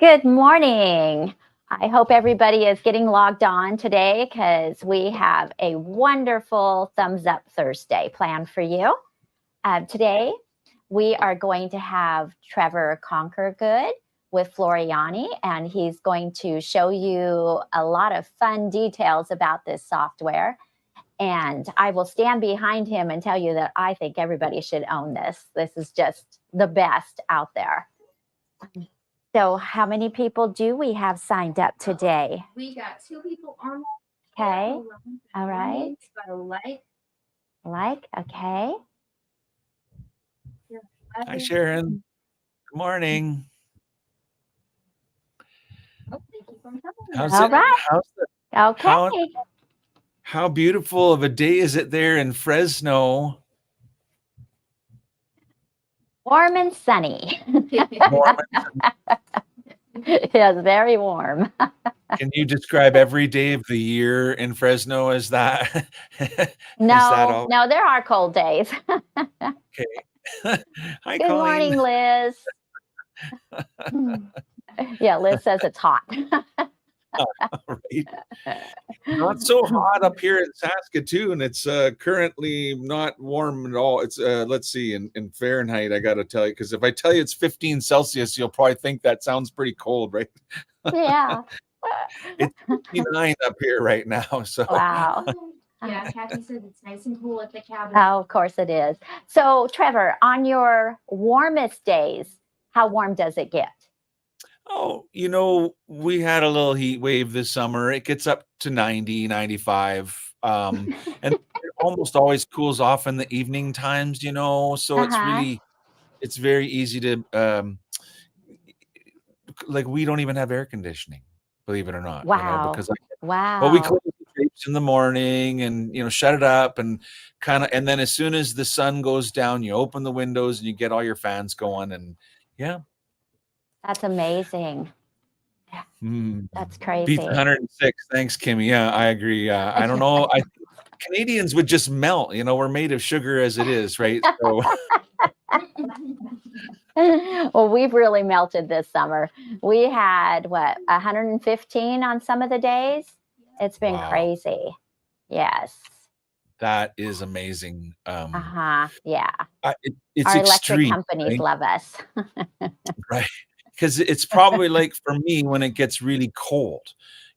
Good morning. I hope everybody is getting logged on today because we have a wonderful Thumbs Up Thursday planned for you. Today, we are going to have Trevor Conquergood with Floriani, and he's going to show you a lot of fun details about this software. And I will stand behind him and tell you that I think everybody should own this. This is just the best out there. So how many people do we have signed up today? We got 2 people on. Okay. All right. Got a like. Okay. Hi, Sharon. Good morning. Oh, they keep on coming. How's All it? right. Okay. How beautiful of a day is it there in Fresno? Warm and sunny. Warm. Yes, very warm. Can you describe every day of the year in Fresno as that? No, there are cold days. Okay. Hi, Good Colleen. morning, Liz. Yeah, Liz says it's hot. Right. Not so hot up here in Saskatoon. It's currently not warm at all. It's let's see, in Fahrenheit, I gotta tell you, because if I tell you it's 15 Celsius, you'll probably think that sounds pretty cold, right? Yeah. It's 59 up here right now. So Wow. Yeah, Kathy said it's nice and cool at the cabin. Oh, of course it is. So, Trevor, on your warmest days, how warm does it get? Oh, we had a little heat wave this summer. It gets up to 90, 95. And it almost always cools off in the evening times, so it's very easy to, like, we don't even have air conditioning, believe it or not. Wow. Because Wow. we close the drapes in the morning and, shut it up and and then as soon as the sun goes down, you open the windows and you get all your fans going and yeah. That's amazing. That's crazy. Beats 106. Thanks, Kimmy. Yeah, I agree. I don't know. I think Canadians would just melt. We're made of sugar as it is, right? So. Well, we've really melted this summer. We had 115 on some of the days. It's been crazy. Yes. That is amazing. Yeah. It's our extreme, electric companies love us. Right. Because it's probably like for me when it gets really cold,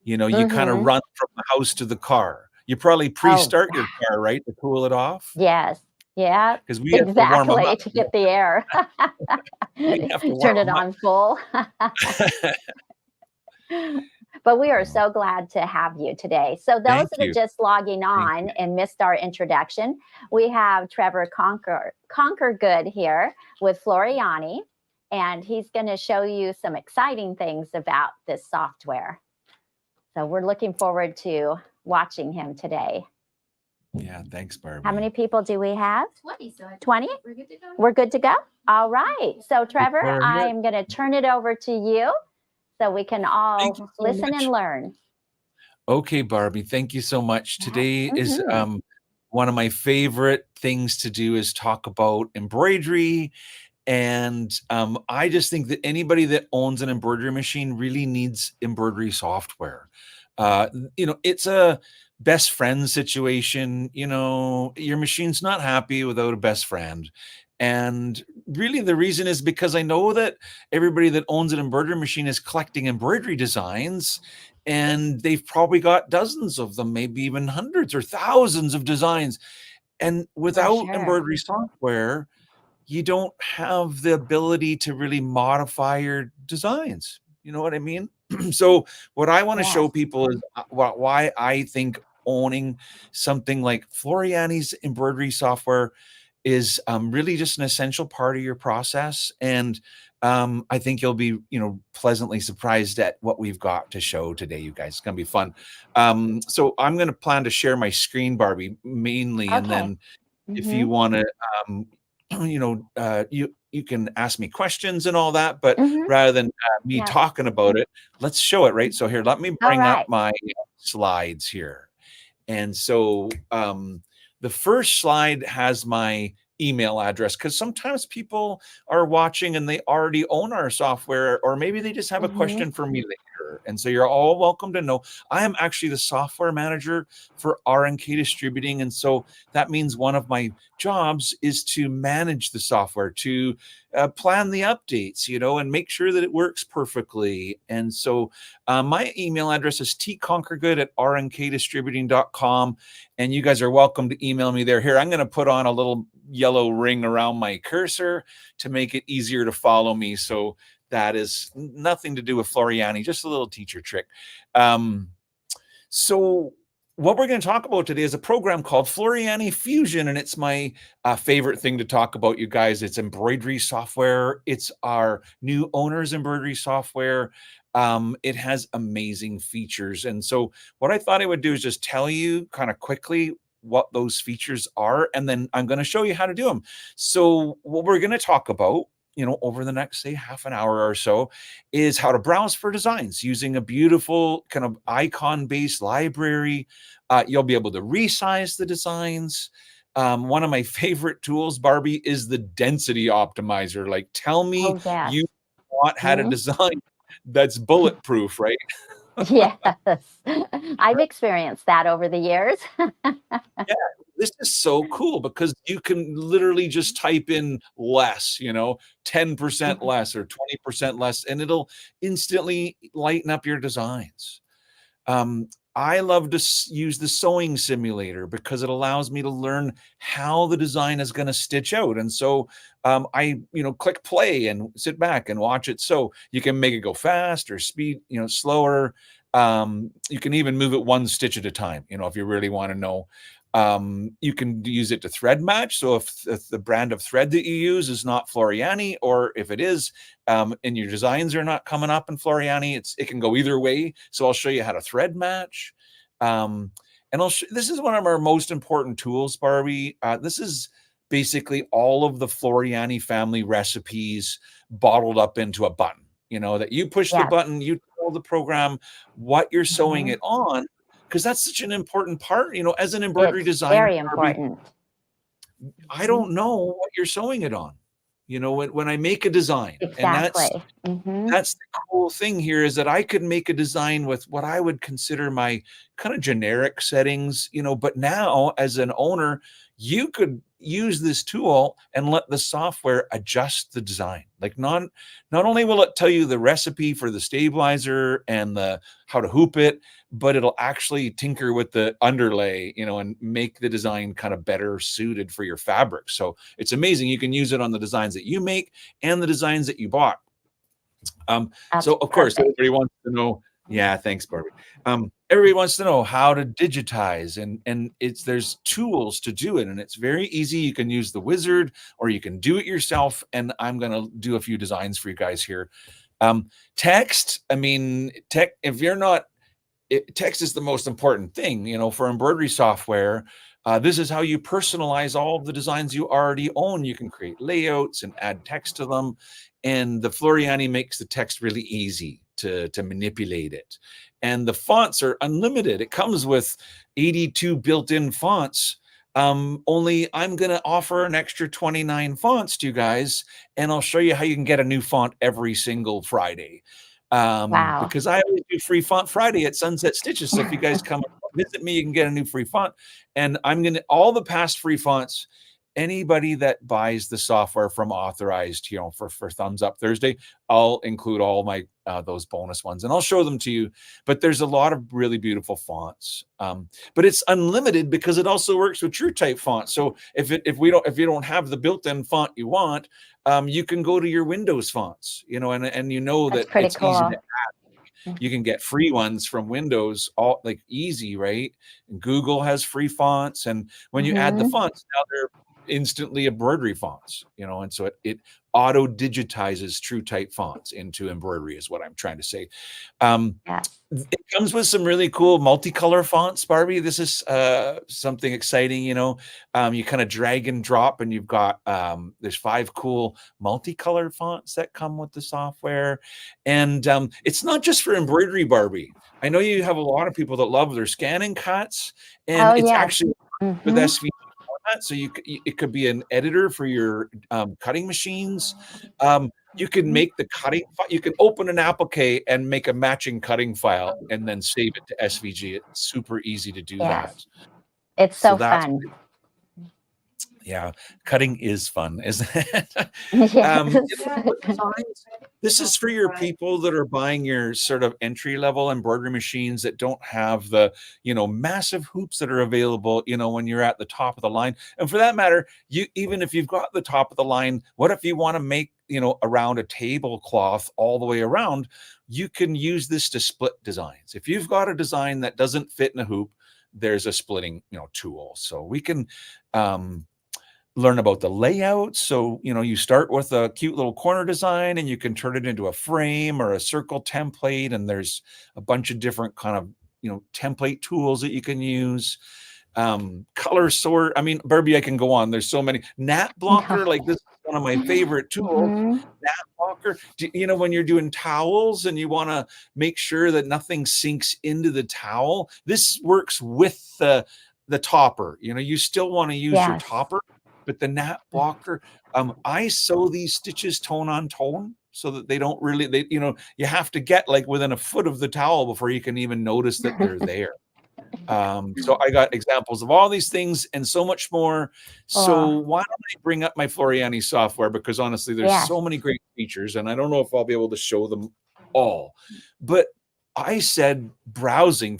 you kind of run from the house to the car. You probably pre-start your car, right, to cool it off? Yes. Yeah. Because we have to warm them up. To get the air. Turn it on full. But we are so glad to have you today. So those that are just logging on and missed our introduction, we have Trevor Conquergood here with Floriani, and he's going to show you some exciting things about this software. So we're looking forward to watching him today. Yeah, thanks, Barbie. How many people do we have? 20. So 20? We're good to go. We're good to go? All right. So, Trevor, I am going to turn it over to you so we can all listen and learn. Okay, Barbie, thank you so much. Today is one of my favorite things to do is talk about embroidery. And I just think that anybody that owns an embroidery machine really needs embroidery software. It's a best friend situation. Your machine's not happy without a best friend. And really the reason is because I know that everybody that owns an embroidery machine is collecting embroidery designs, and they've probably got dozens of them, maybe even hundreds or thousands of designs. And without embroidery software, you don't have the ability to really modify your designs. You know what I mean? So what I want to show people is why I think owning something like Floriani's embroidery software is really just an essential part of your process. And I think you'll be, pleasantly surprised at what we've got to show today, you guys. It's going to be fun. So I'm going to plan to share my screen, Barbie, mainly. And then if you want to, you can ask me questions and all that, but rather than me talking about it, let's show it, right? So here, let me bring up my slides here. And so the first slide has my email address, because sometimes people are watching and they already own our software, or maybe they just have a question for me later. And so you're all welcome to know I am actually the software manager for R&K Distributing. And so that means one of my jobs is to manage the software, to plan the updates, and make sure that it works perfectly. And so my email address is tconquergood@rnkdistributing.com. And you guys are welcome to email me there. Here, I'm going to put on a little yellow ring around my cursor to make it easier to follow me. So that is nothing to do with Floriani, just a little teacher trick. So what we're going to talk about today is a program called Floriani Fusion, and it's my favorite thing to talk about, you guys. It's embroidery software. It's our new owner's embroidery software. It has amazing features. And so what I thought I would do is just tell you kind of quickly what those features are, and then I'm going to show you how to do them. So what we're going to talk about, over the next, say, half an hour or so, is how to browse for designs using a beautiful kind of icon-based library. You'll be able to resize the designs. One of my favorite tools, Barbie, is the density optimizer. Like, tell me you want had a design that's bulletproof, right? Yes. I've experienced that over the years. Yeah, this is so cool because you can literally just type in less, 10% less or 20% less, and it'll instantly lighten up your designs. I love to use the sewing simulator because it allows me to learn how the design is going to stitch out. And so I, click play and sit back and watch it. So you can make it go fast or speed, slower. You can even move it one stitch at a time, if you really want to know. You can use it to thread match. So if the brand of thread that you use is not Floriani, or if it is, and your designs are not coming up in Floriani, it can go either way. So I'll show you how to thread match. And this is one of our most important tools, Barbie. This is basically all of the Floriani family recipes bottled up into a button, that you push the button, you tell the program what you're sewing it on, because that's such an important part, as an embroidery designer. Very important. I don't know what you're sewing it on, when I make a design. Exactly. And that's the cool thing here, is that I could make a design with what I would consider my kind of generic settings, but now as an owner, you could use this tool and let the software adjust the design. Like not only will it tell you the recipe for the stabilizer and how to hoop it, but it'll actually tinker with the underlay, and make the design kind of better suited for your fabric. So it's amazing. You can use it on the designs that you make and the designs that you bought. So of course, everybody wants to know. Yeah, thanks, Barbie. Everybody wants to know how to digitize, and there's tools to do it, and it's very easy. You can use the wizard, or you can do it yourself. And I'm going to do a few designs for you guys here. Text. If you're not, text is the most important thing, for embroidery software. This is how you personalize all of the designs you already own. You can create layouts and add text to them. And the Floriani makes the text really easy to manipulate it. And the fonts are unlimited. It comes with 82 built-in fonts. Only I'm going to offer an extra 29 fonts to you guys, and I'll show you how you can get a new font every single Friday. Because I always do Free Font Friday at Sunset Stitches. So if you guys come visit me, you can get a new free font. And all the past free fonts, anybody that buys the software from Authorized, for Thumbs Up Thursday, I'll include all my those bonus ones, and I'll show them to you. But there's a lot of really beautiful fonts. But it's unlimited because it also works with TrueType fonts. So if you don't have the built-in font you want, you can go to your Windows fonts, and that it's cool. easy to add. You can get free ones from Windows, all like easy, right? And Google has free fonts, and when you add the fonts, now they're instantly embroidery fonts, and so it auto digitizes TrueType fonts into embroidery, is what I'm trying to say. It comes with some really cool multicolor fonts, Barbie. This is something exciting. You kind of drag and drop, and you've got there's 5 cool multicolor fonts that come with the software. And it's not just for embroidery, Barbie. I know you have a lot of people that love their scanning cuts, and it's actually with SVG that. So it could be an editor for your cutting machines. You can make the cutting. You can open an applique and make a matching cutting file, and then save it to SVG. It's super easy to do that. It's so that's fun. Yeah, cutting is fun, isn't it? Yes. This is for your people that are buying your sort of entry-level embroidery machines that don't have the, massive hoops that are available, when you're at the top of the line. And for that matter, even if you've got the top of the line, what if you want to make, around a tablecloth all the way around? You can use this to split designs. If you've got a design that doesn't fit in a hoop, there's a splitting, tool. So we can learn about the layout. So, you start with a cute little corner design and you can turn it into a frame or a circle template. And there's a bunch of different kind of, template tools that you can use. Color sort. I mean, Barbie, I can go on. There's so many. Gnat blocker, like this is one of my favorite tools. Gnat blocker. When you're doing towels and you want to make sure that nothing sinks into the towel, this works with the topper. You still want to use your topper, but the gnat blocker, I sew these stitches tone on tone so that they don't really, you have to get like within a foot of the towel before you can even notice that they're there. So I got examples of all these things and so much more. So why don't I bring up my Floriani software? Because honestly, there's so many great features and I don't know if I'll be able to show them all, but I said browsing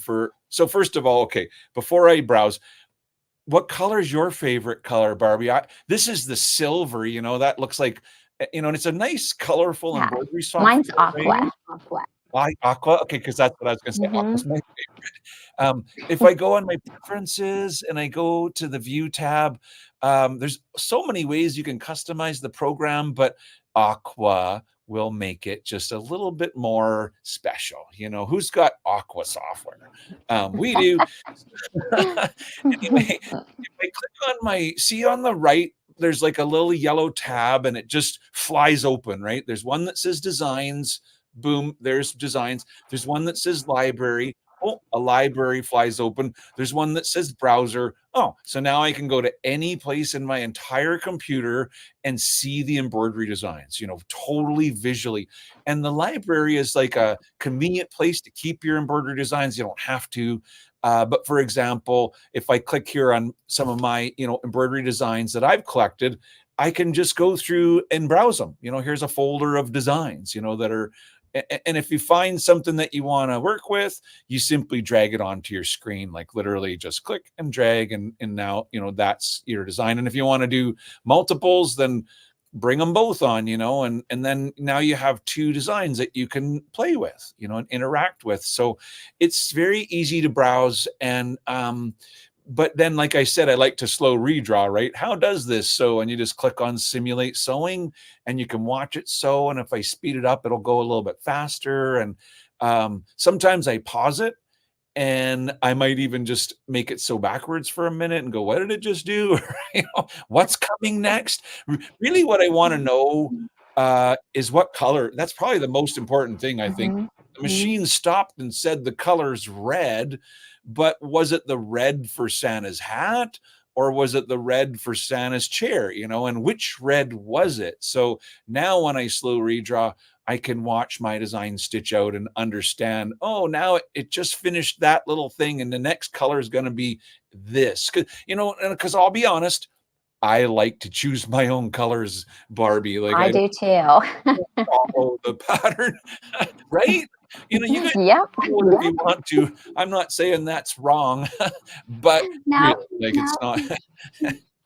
so first of all, okay, before I browse, what color is your favorite color, Barbie? This is the silver, that looks like, and it's a nice, colorful embroidery software. Mine's aqua. Why aqua? Okay, because that's what I was going to say. Aqua's my favorite. If I go on my preferences and I go to the view tab, there's so many ways you can customize the program, but aqua will make it just a little bit more special. Who's got aqua software? We do. Anyway, if I click see on the right, there's like a little yellow tab and it just flies open, right? There's one that says designs. Boom, there's designs. There's one that says library. Oh, a library flies open. There's one that says browser. Oh, so now I can go to any place in my entire computer and see the embroidery designs, totally visually. And the library is like a convenient place to keep your embroidery designs. You don't have to. But for example, if I click here on some of my, embroidery designs that I've collected, I can just go through and browse them. Here's a folder of designs, that are, and if you find something that you want to work with, you simply drag it onto your screen, like literally just click and drag. And now, that's your design. And if you want to do multiples, then bring them both on, and then now you have two designs that you can play with, and interact with. So it's very easy to browse. And, but then, like I said, I like to slow redraw, right? How does this sew? And you just click on simulate sewing and you can watch it sew. And if I speed it up, it'll go a little bit faster. And sometimes I pause it and I might even just make it sew backwards for a minute and go, what did it just do? What's coming next? Really what I want to know is what color. That's probably the most important thing, I think. The machine stopped and said the color's red, but was it the red for Santa's hat or was it the red for Santa's chair, and which red was it? So now when I slow redraw, I can watch my design stitch out and understand, oh, now it just finished that little thing and the next color is going to be this. Because I'll be honest, I like to choose my own colors, Barbie. Like I do too. Follow the pattern, right? You guys if you want to. I'm not saying that's wrong, but no, really, it's not.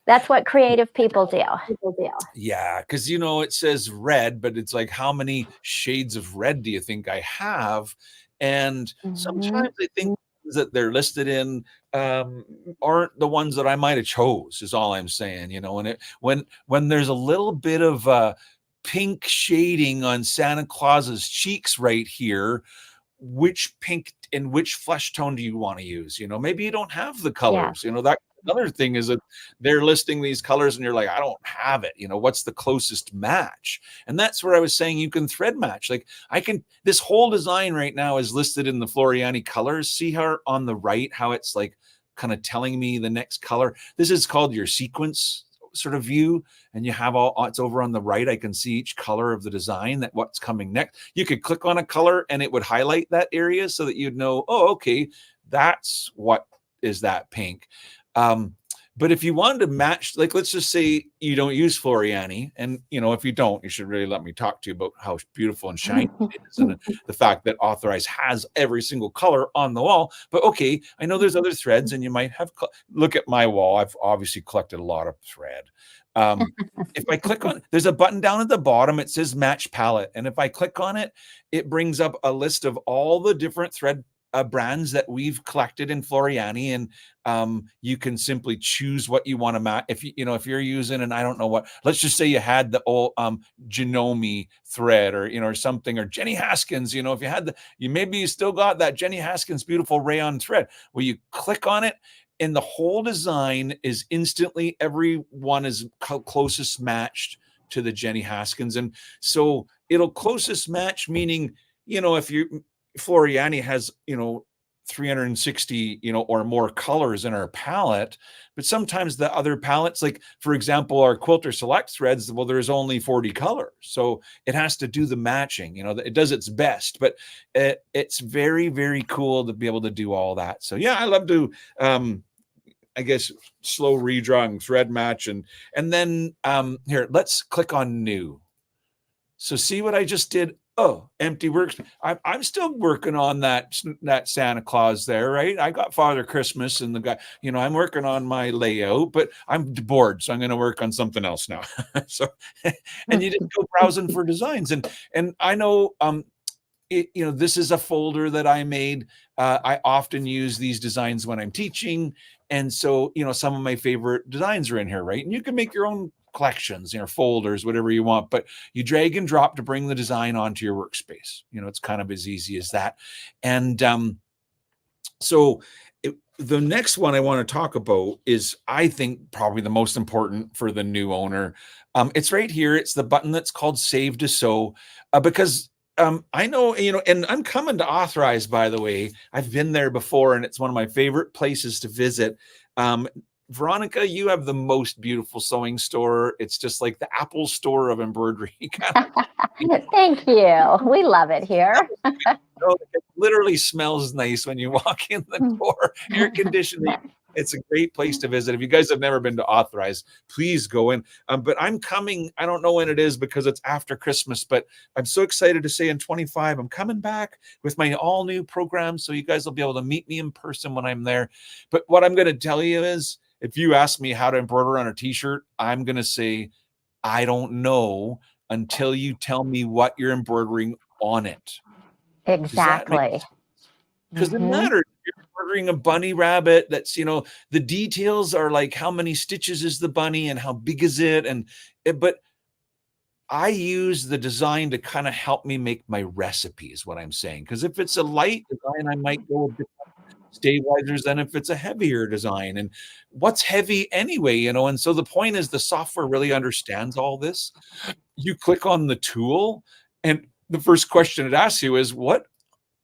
That's what creative people do. Yeah, because it says red, but it's like, how many shades of red do you think I have? And sometimes I think that they're listed in aren't the ones that I might have chose, is all I'm saying. And when there's a little bit of pink shading on Santa Claus's cheeks right here, which pink and which flesh tone do you want to use? Maybe you don't have the colors. That another thing is that they're listing these colors and you're like, I don't have it. What's the closest match? And that's where I was saying you can thread match. Like this whole design right now is listed in the Floriani colors. See how on the right, how it's like kind of telling me the next color. This is called your sequence sort of view, and you have all, it's over on the right. I can see each color of the design, that what's coming next. You could click on a color and it would highlight that area so that you'd know, oh, okay, that's what is that pink. But if you wanted to match, like, let's just say you don't use Floriani, and if you don't, you should really let me talk to you about how beautiful and shiny it is, and the fact that Authorize has every single color on the wall. But okay, I know there's other threads, and you might have, look at my wall. I've obviously collected a lot of thread. If I click on, there's a button down at the bottom, it says Match Palette, and if I click on it, it brings up a list of all the different thread brands that we've collected in Floriani, and you can simply choose what you want to match. If if you're using, and I don't know what, let's just say you had the old Janome thread, or or something, or Jenny Haskins, if you had maybe you still got that Jenny Haskins beautiful rayon thread. Well, you click on it, and the whole design is instantly, everyone is closest matched to the Jenny Haskins, and so it'll closest match, meaning if you Floriani has 360 or more colors in our palette, but sometimes the other palettes, like for example our Quilter Select threads, well, there's only 40 colors, so it has to do the matching. It does its best, but it's very, very cool to be able to do all that. So yeah, I love to I guess slow redrawing, thread match, and then here, let's click on new. So see what I just did? Oh, empty works. I'm still working on that Santa Claus there, right? I got Father Christmas and the guy, I'm working on my layout, but I'm bored, so I'm going to work on something else now. So, and you just go browsing for designs, and I know this is a folder that I made. I often use these designs when I'm teaching, and so some of my favorite designs are in here, right? And you can make your own collections, folders, whatever you want, but you drag and drop to bring the design onto your workspace. It's kind of as easy as that. And so the next one I want to talk about is, I think, probably the most important for the new owner. It's right here. It's the button that's called Save to Sew, because I know, and I'm coming to Authorize, by the way. I've been there before, and it's one of my favorite places to visit. Veronica, you have the most beautiful sewing store. It's just like the Apple store of embroidery. Thank you. We love it here. It literally smells nice when you walk in the door. Air conditioning. It's a great place to visit. If you guys have never been to Authorize, please go in. But I'm coming. I don't know when it is because it's after Christmas, but I'm so excited to say in 25, I'm coming back with my all new program. So you guys will be able to meet me in person when I'm there. But what I'm going to tell you is, if you ask me how to embroider on a t-shirt, I'm going to say, I don't know until you tell me what you're embroidering on it. Exactly. Because it matters. You're embroidering a bunny rabbit, that's, the details are like, how many stitches is the bunny and how big is it? But I use the design to kind of help me make my recipe, is what I'm saying. Because if it's a light design, I might go a bit stabilizers than if it's a heavier design, and what's heavy anyway, and so the point is, the software really understands all this. You click on the tool, and the first question it asks you is, what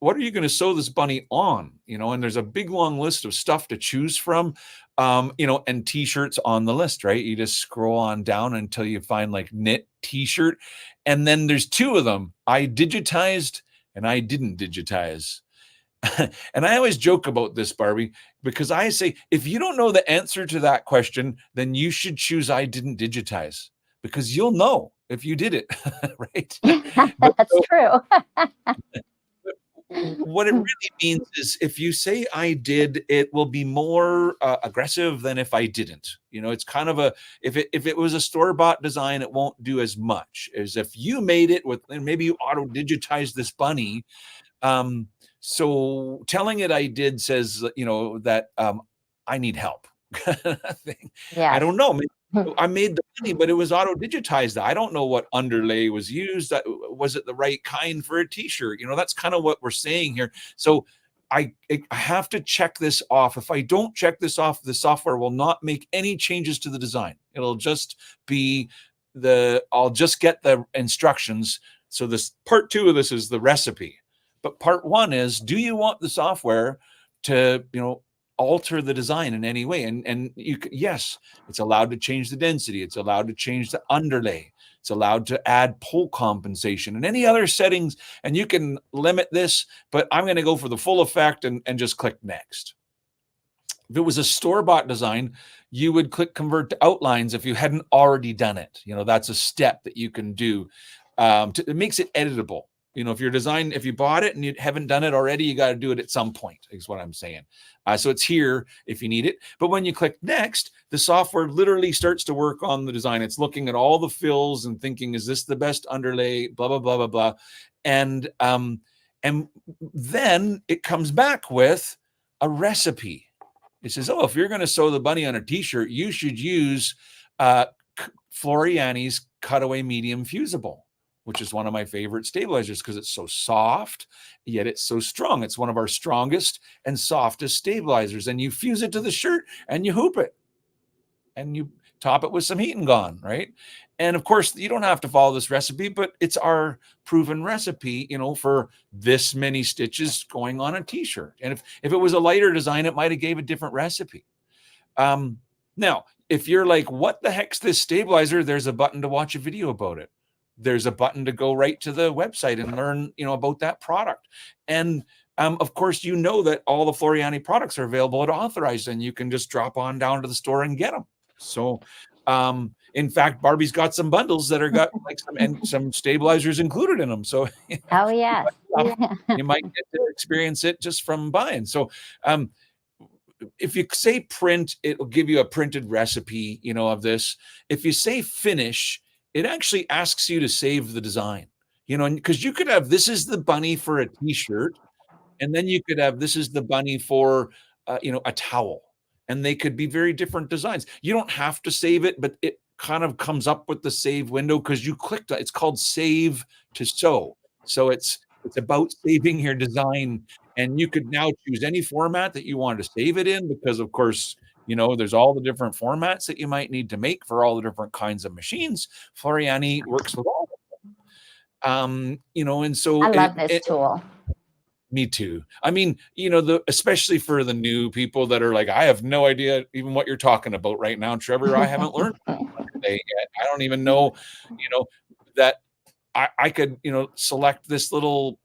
are you going to sew this bunny on? And there's a big long list of stuff to choose from, and t-shirts on the list, right? You just scroll on down until you find like knit t-shirt, and then there's two of them. I digitized and I didn't digitize. And I always joke about this, Barbie, because I say, if you don't know the answer to that question, then you should choose I didn't digitize, because you'll know if you did it, right? That's true. What it really means is, if you say I did, it will be more aggressive than if I didn't. It's kind of if it was a store-bought design, it won't do as much as if you made it with, and maybe you auto digitized this bunny. So telling it I did says, that I need help. Yeah. I don't know. I made the bunny, but it was auto digitized. I don't know what underlay was used. Was it the right kind for a t-shirt? That's kind of what we're saying here. So I have to check this off. If I don't check this off, the software will not make any changes to the design. It'll just be I'll just get the instructions. So this part 2 of this is the recipe. But part 1 is, do you want the software to, alter the design in any way. And yes, it's allowed to change the density. It's allowed to change the underlay. It's allowed to add pole compensation and any other settings. And you can limit this, but I'm going to go for the full effect and just click next. If it was a store-bought design, you would click convert to outlines if you hadn't already done it. That's a step that you can do. It makes it editable. If if you bought it and you haven't done it already, you got to do it at some point, is what I'm saying. So it's here if you need it. But when you click next, the software literally starts to work on the design. It's looking at all the fills and thinking, is this the best underlay? Blah, blah, blah, blah, blah. And then it comes back with a recipe. It says, oh, if you're going to sew the bunny on a t-shirt, you should use Floriani's Cutaway Medium Fusible, which is one of my favorite stabilizers because it's so soft, yet it's so strong. It's one of our strongest and softest stabilizers. And you fuse it to the shirt and you hoop it. And you top it with some heat and gone, right? And of course, you don't have to follow this recipe, but it's our proven recipe, for this many stitches going on a t-shirt. And if it was a lighter design, it might have gave a different recipe. Now, if you're like, what the heck's this stabilizer? There's a button to watch a video about it. There's a button to go right to the website and learn, about that product. And of course, that all the Floriani products are available at Authorized, and you can just drop on down to the store and get them. So, in fact, Barbie's got some bundles that are got like some stabilizers included in them. So, oh yeah, you might get to experience it just from buying. So, if you say print, it will give you a printed recipe, of this. If you say finish, it actually asks you to save the design, because you could have, this is the bunny for a t-shirt, and then you could have, this is the bunny for, a towel. And they could be very different designs. You don't have to save it, but it kind of comes up with the save window because you clicked on it. It's called Save to Sew. So it's about saving your design. And you could now choose any format that you want to save it in because, of course, there's all the different formats that you might need to make for all the different kinds of machines. Floriani works with all of them. And so I love this tool. Me too. I mean, especially for the new people that are like, I have no idea even what you're talking about right now, Trevor. I haven't learned today yet. I don't even know, that I could, select this little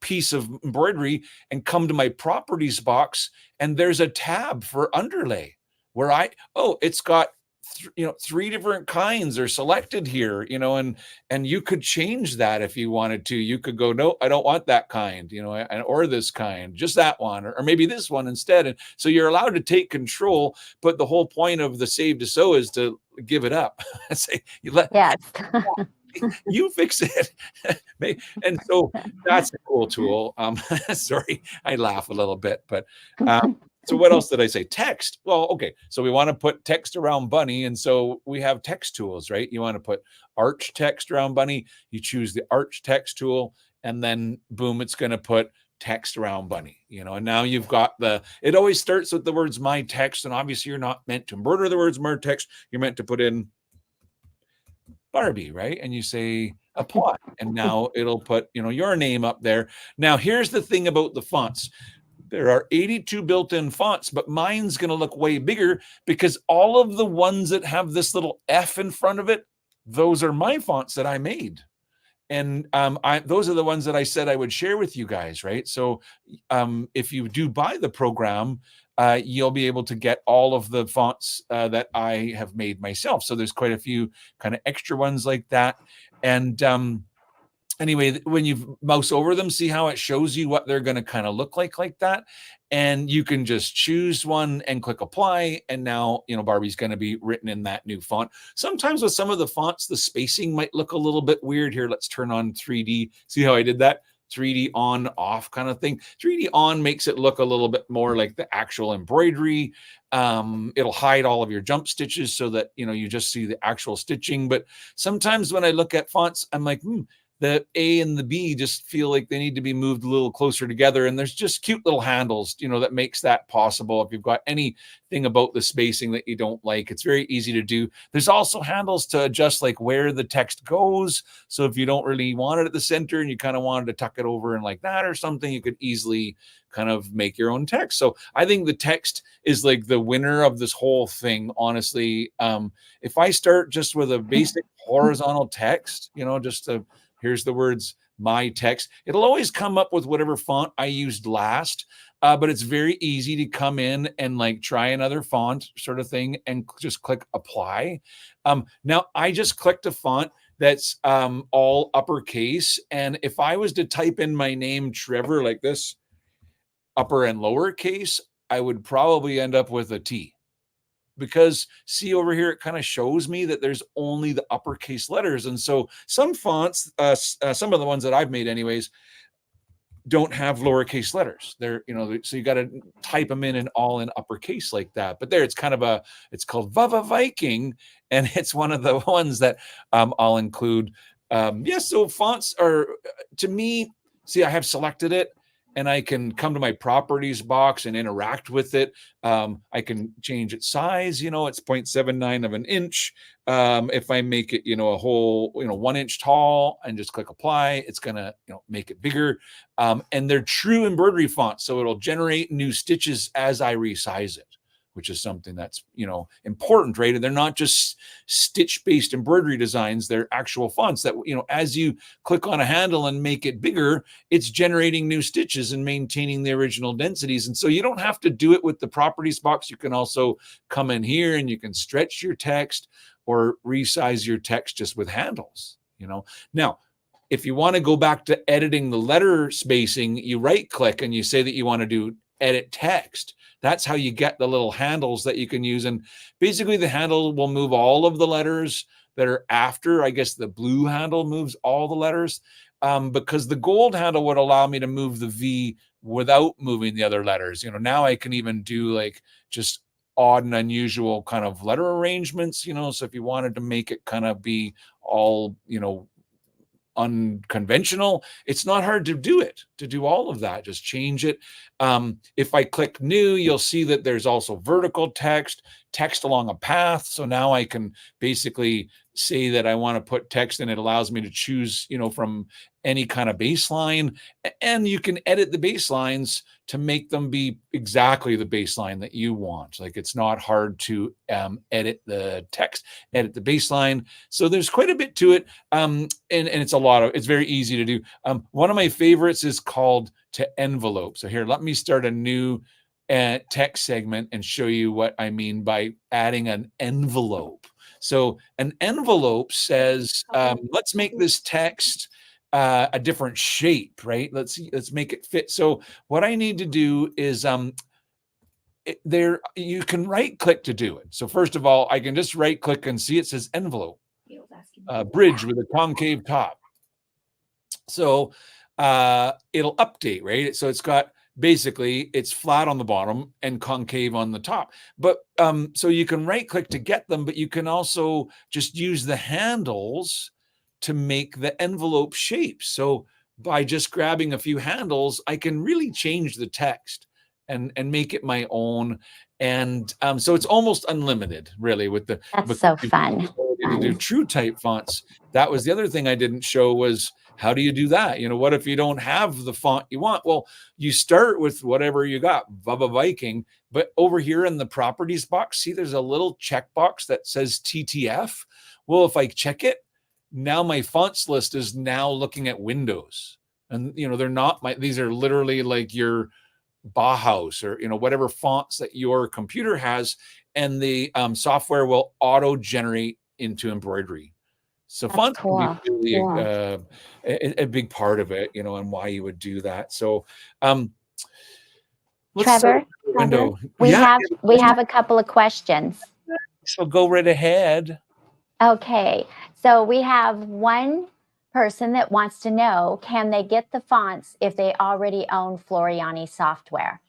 piece of embroidery and come to my properties box, and there's a tab for underlay where it's got three different kinds are selected here, and you could change that if you wanted to. You could go, no, I don't want that kind, or this kind, just that one, or maybe this one instead. And so you're allowed to take control, but the whole point of the Save to Sew is to give it up. Say, yes. You fix it. And so that's a cool tool. Sorry, I laugh a little bit, but so what else did I say? Text. Well, okay. So we want to put text around bunny. And so we have text tools, right? You want to put arch text around bunny. You choose the arch text tool, and then boom, it's going to put text around bunny, and now you've got it always starts with the words my text. And obviously you're not meant to embroider the words my text. You're meant to put in Barbie, right? And you say apply, and now it'll put, your name up there. Now, here's the thing about the fonts. There are 82 built-in fonts, but mine's going to look way bigger because all of the ones that have this little F in front of it, those are my fonts that I made. And those are the ones that I said I would share with you guys, right? So if you do buy the program, you'll be able to get all of the fonts that I have made myself. So there's quite a few kind of extra ones like that. And anyway, when you mouse over them, see how it shows you what they're going to kind of look like that. And you can just choose one and click apply. And now, Barbie's going to be written in that new font. Sometimes with some of the fonts, the spacing might look a little bit weird here. Let's turn on 3D. See how I did that? 3D on off kind of thing. 3D on makes it look a little bit more like the actual embroidery. It'll hide all of your jump stitches so that, you just see the actual stitching. But sometimes when I look at fonts, I'm like, the A and the B just feel like they need to be moved a little closer together. And there's just cute little handles, that makes that possible. If you've got anything about the spacing that you don't like, it's very easy to do. There's also handles to adjust like where the text goes. So if you don't really want it at the center and you kind of wanted to tuck it over and like that or something, you could easily kind of make your own text. So I think the text is like the winner of this whole thing, honestly. If I start just with a basic horizontal text, here's the words, my text. It'll always come up with whatever font I used last, but it's very easy to come in and like try another font sort of thing and just click apply. Now I just clicked a font that's all uppercase. And if I was to type in my name, Trevor, like this, upper and lowercase, I would probably end up with a T. Because see over here, it kind of shows me that there's only the uppercase letters. And so some fonts, some of the ones that I've made anyways, don't have lowercase letters. They're, so you got to type them in and all in uppercase like that. But there, it's kind of it's called Vava Viking. And it's one of the ones that I'll include. So fonts are, to me, see, I have selected it. And I can come to my properties box and interact with it. I can change its size. It's 0.79 of an inch. If I make it, a whole, 1 inch tall and just click apply, it's going to, make it bigger. And they're true embroidery fonts. So it'll generate new stitches as I resize it, which is something that's, important, right? And they're not just stitch-based embroidery designs. They're actual fonts that, as you click on a handle and make it bigger, it's generating new stitches and maintaining the original densities. And so you don't have to do it with the properties box. You can also come in here and you can stretch your text or resize your text just with handles, Now, if you want to go back to editing the letter spacing, you right-click and you say that you want to do edit text. That's how you get the little handles that you can use. And basically the handle will move all of the letters that are after. I guess the blue handle moves all the letters because the gold handle would allow me to move the V without moving the other letters. Now I can even do like just odd and unusual kind of letter arrangements, so if you wanted to make it kind of be all, unconventional, it's not hard to do all of that. Just change it. If I click new, you'll see that there's also vertical text along a path. So now I can basically say that I want to put text and it allows me to choose, from any kind of baseline, and you can edit the baselines to make them be exactly the baseline that you want. Like it's not hard to edit the text, edit the baseline. So there's quite a bit to it. And it's very easy to do. One of my favorites is called to envelope. So here, let me start a new text segment and show you what I mean by adding an envelope. So an envelope says, let's make this text a different shape, right? Let's make it fit. So what I need to do is you can right click to do it. So first of all, I can just right click and see it says envelope, bridge with a concave top. So it'll update, right? So it's got basically it's flat on the bottom and concave on the top. But so you can right click to get them, but you can also just use the handles to make the envelope shape. So by just grabbing a few handles, I can really change the text and make it my own. And so it's almost unlimited, really, with the that's so fun. To do true type fonts. That was the other thing I didn't show was how do you do that? What if you don't have the font you want? Well, you start with whatever you got, Vava Viking, but over here in the properties box, see there's a little checkbox that says TTF. Well, if I check it, now my fonts list is now looking at Windows. And, they're not these are literally like your Bauhaus or, whatever fonts that your computer has. And the software will auto generate into Embroidery. So fonts can be really a big part of it, and why you would do that. So, Trevor, we have a couple of questions. So go right ahead. Okay, so we have one person that wants to know, can they get the fonts if they already own Floriani software?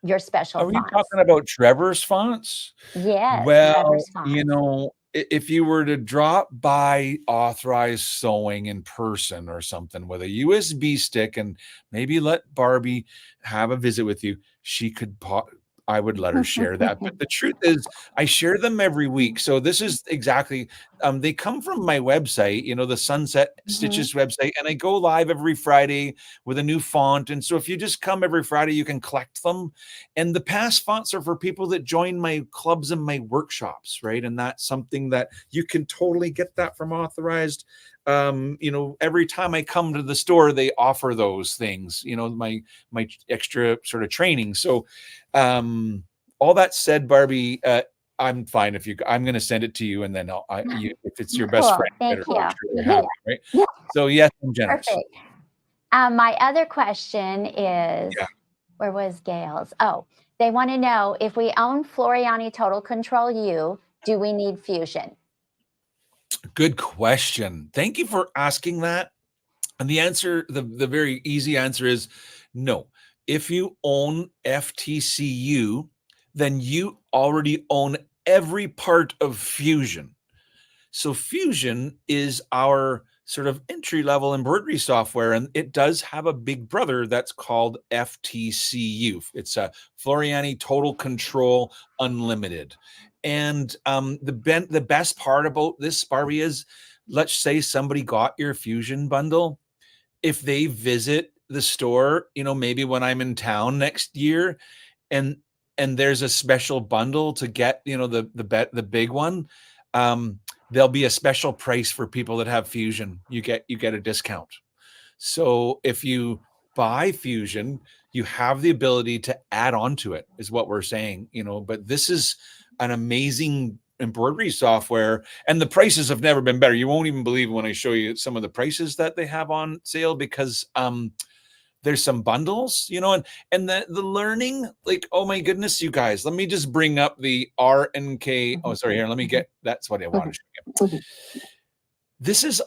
Your special fonts. Are you talking about Trevor's fonts? Yes, well, Trevor's fonts. if you were to drop by Authorized Sewing in person or something with a USB stick and maybe let Barbie have a visit with you, she could I would let her share that. But the truth is, I share them every week. So this is exactly, they come from my website, the Sunset Stitches website, and I go live every Friday with a new font. And so if you just come every Friday, you can collect them. And the past fonts are for people that join my clubs and my workshops, right? And that's something that you can totally get that from Authorized. Every time I come to the store, they offer those things, my extra sort of training. So all that said, Barbie, I'm fine I'm going to send it to you, and then if it's your best friend, thank you. Have it, right? Yeah. So yes, I'm generous. Perfect. My other question is, where was Gail's? Oh, they want to know, if we own Floriani Total Control U, do we need Fusion? Good question. Thank you for asking that. And the answer, the very easy answer is no. If you own FTCU, then you already own every part of Fusion. So Fusion is our sort of entry-level embroidery software, and it does have a big brother that's called FTCU. It's a Floriani Total Control Unlimited. And the best part about this, Barbie, is, let's say somebody got your Fusion bundle. If they visit the store, maybe when I'm in town next year, and there's a special bundle to get, the big one, there'll be a special price for people that have Fusion. You get a discount. So if you buy Fusion, you have the ability to add on to it, is what we're saying, but this is an amazing embroidery software, and the prices have never been better. You won't even believe when I show you some of the prices that they have on sale, because there's some bundles, and the learning, like, oh my goodness, you guys, let me just bring up the RNK. Oh, sorry, here, let me get, that's what I wanted to show you. This is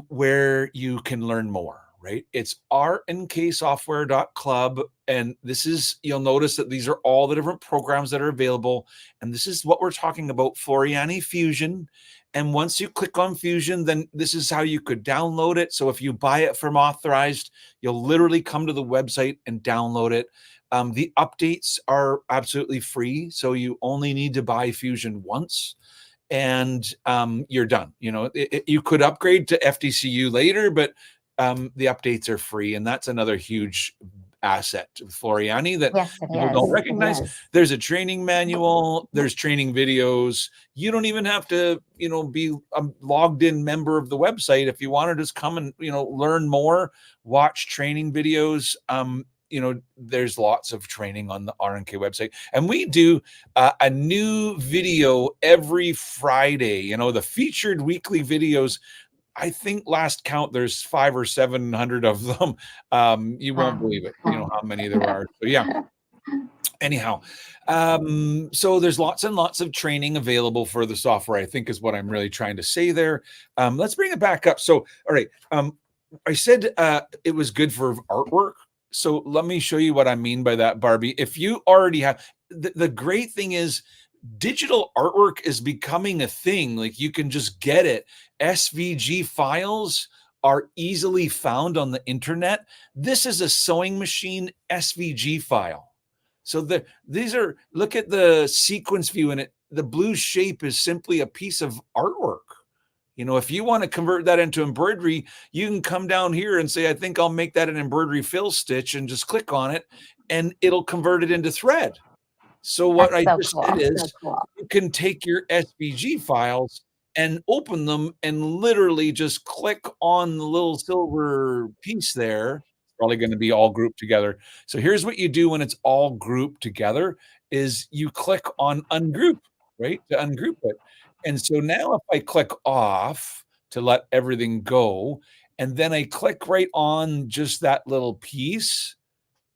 where you can learn more, right? It's rnksoftware.club. And this is, you'll notice that these are all the different programs that are available. And this is what we're talking about, Floriani Fusion. And once you click on Fusion, then this is how you could download it. So if you buy it from Authorized, you'll literally come to the website and download it. The updates are absolutely free. So you only need to buy Fusion once, and you're done. You could upgrade to FTCU later, but the updates are free. And that's another huge asset to Floriani that people don't recognize. There's a training manual, there's training videos. You don't even have to, be a logged in member of the website. If you want to just come and, learn more, watch training videos, there's lots of training on the RNK website. And we do a new video every Friday, the featured weekly videos. I think last count, there's 500 or 700 of them. You won't believe it, how many there are. So yeah. Anyhow, so there's lots and lots of training available for the software, I think, is what I'm really trying to say there. Let's bring it back up. So, all right. I said it was good for artwork. So let me show you what I mean by that, Barbie. If you already have, the great thing is, digital artwork is becoming a thing. Like, you can just get it. SVG files are easily found on the internet. This is a sewing machine SVG file. So these are, look at the sequence view in it. The blue shape is simply a piece of artwork. If you want to convert that into embroidery, you can come down here and say, I think I'll make that an embroidery fill stitch, and just click on it, and it'll convert it into thread. So what I just did is, you can take your SVG files and open them and literally just click on the little silver piece there. It's probably going to be all grouped together. So here's what you do when it's all grouped together, is you click on ungroup, right? To ungroup it. And so now if I click off to let everything go, and then I click right on just that little piece,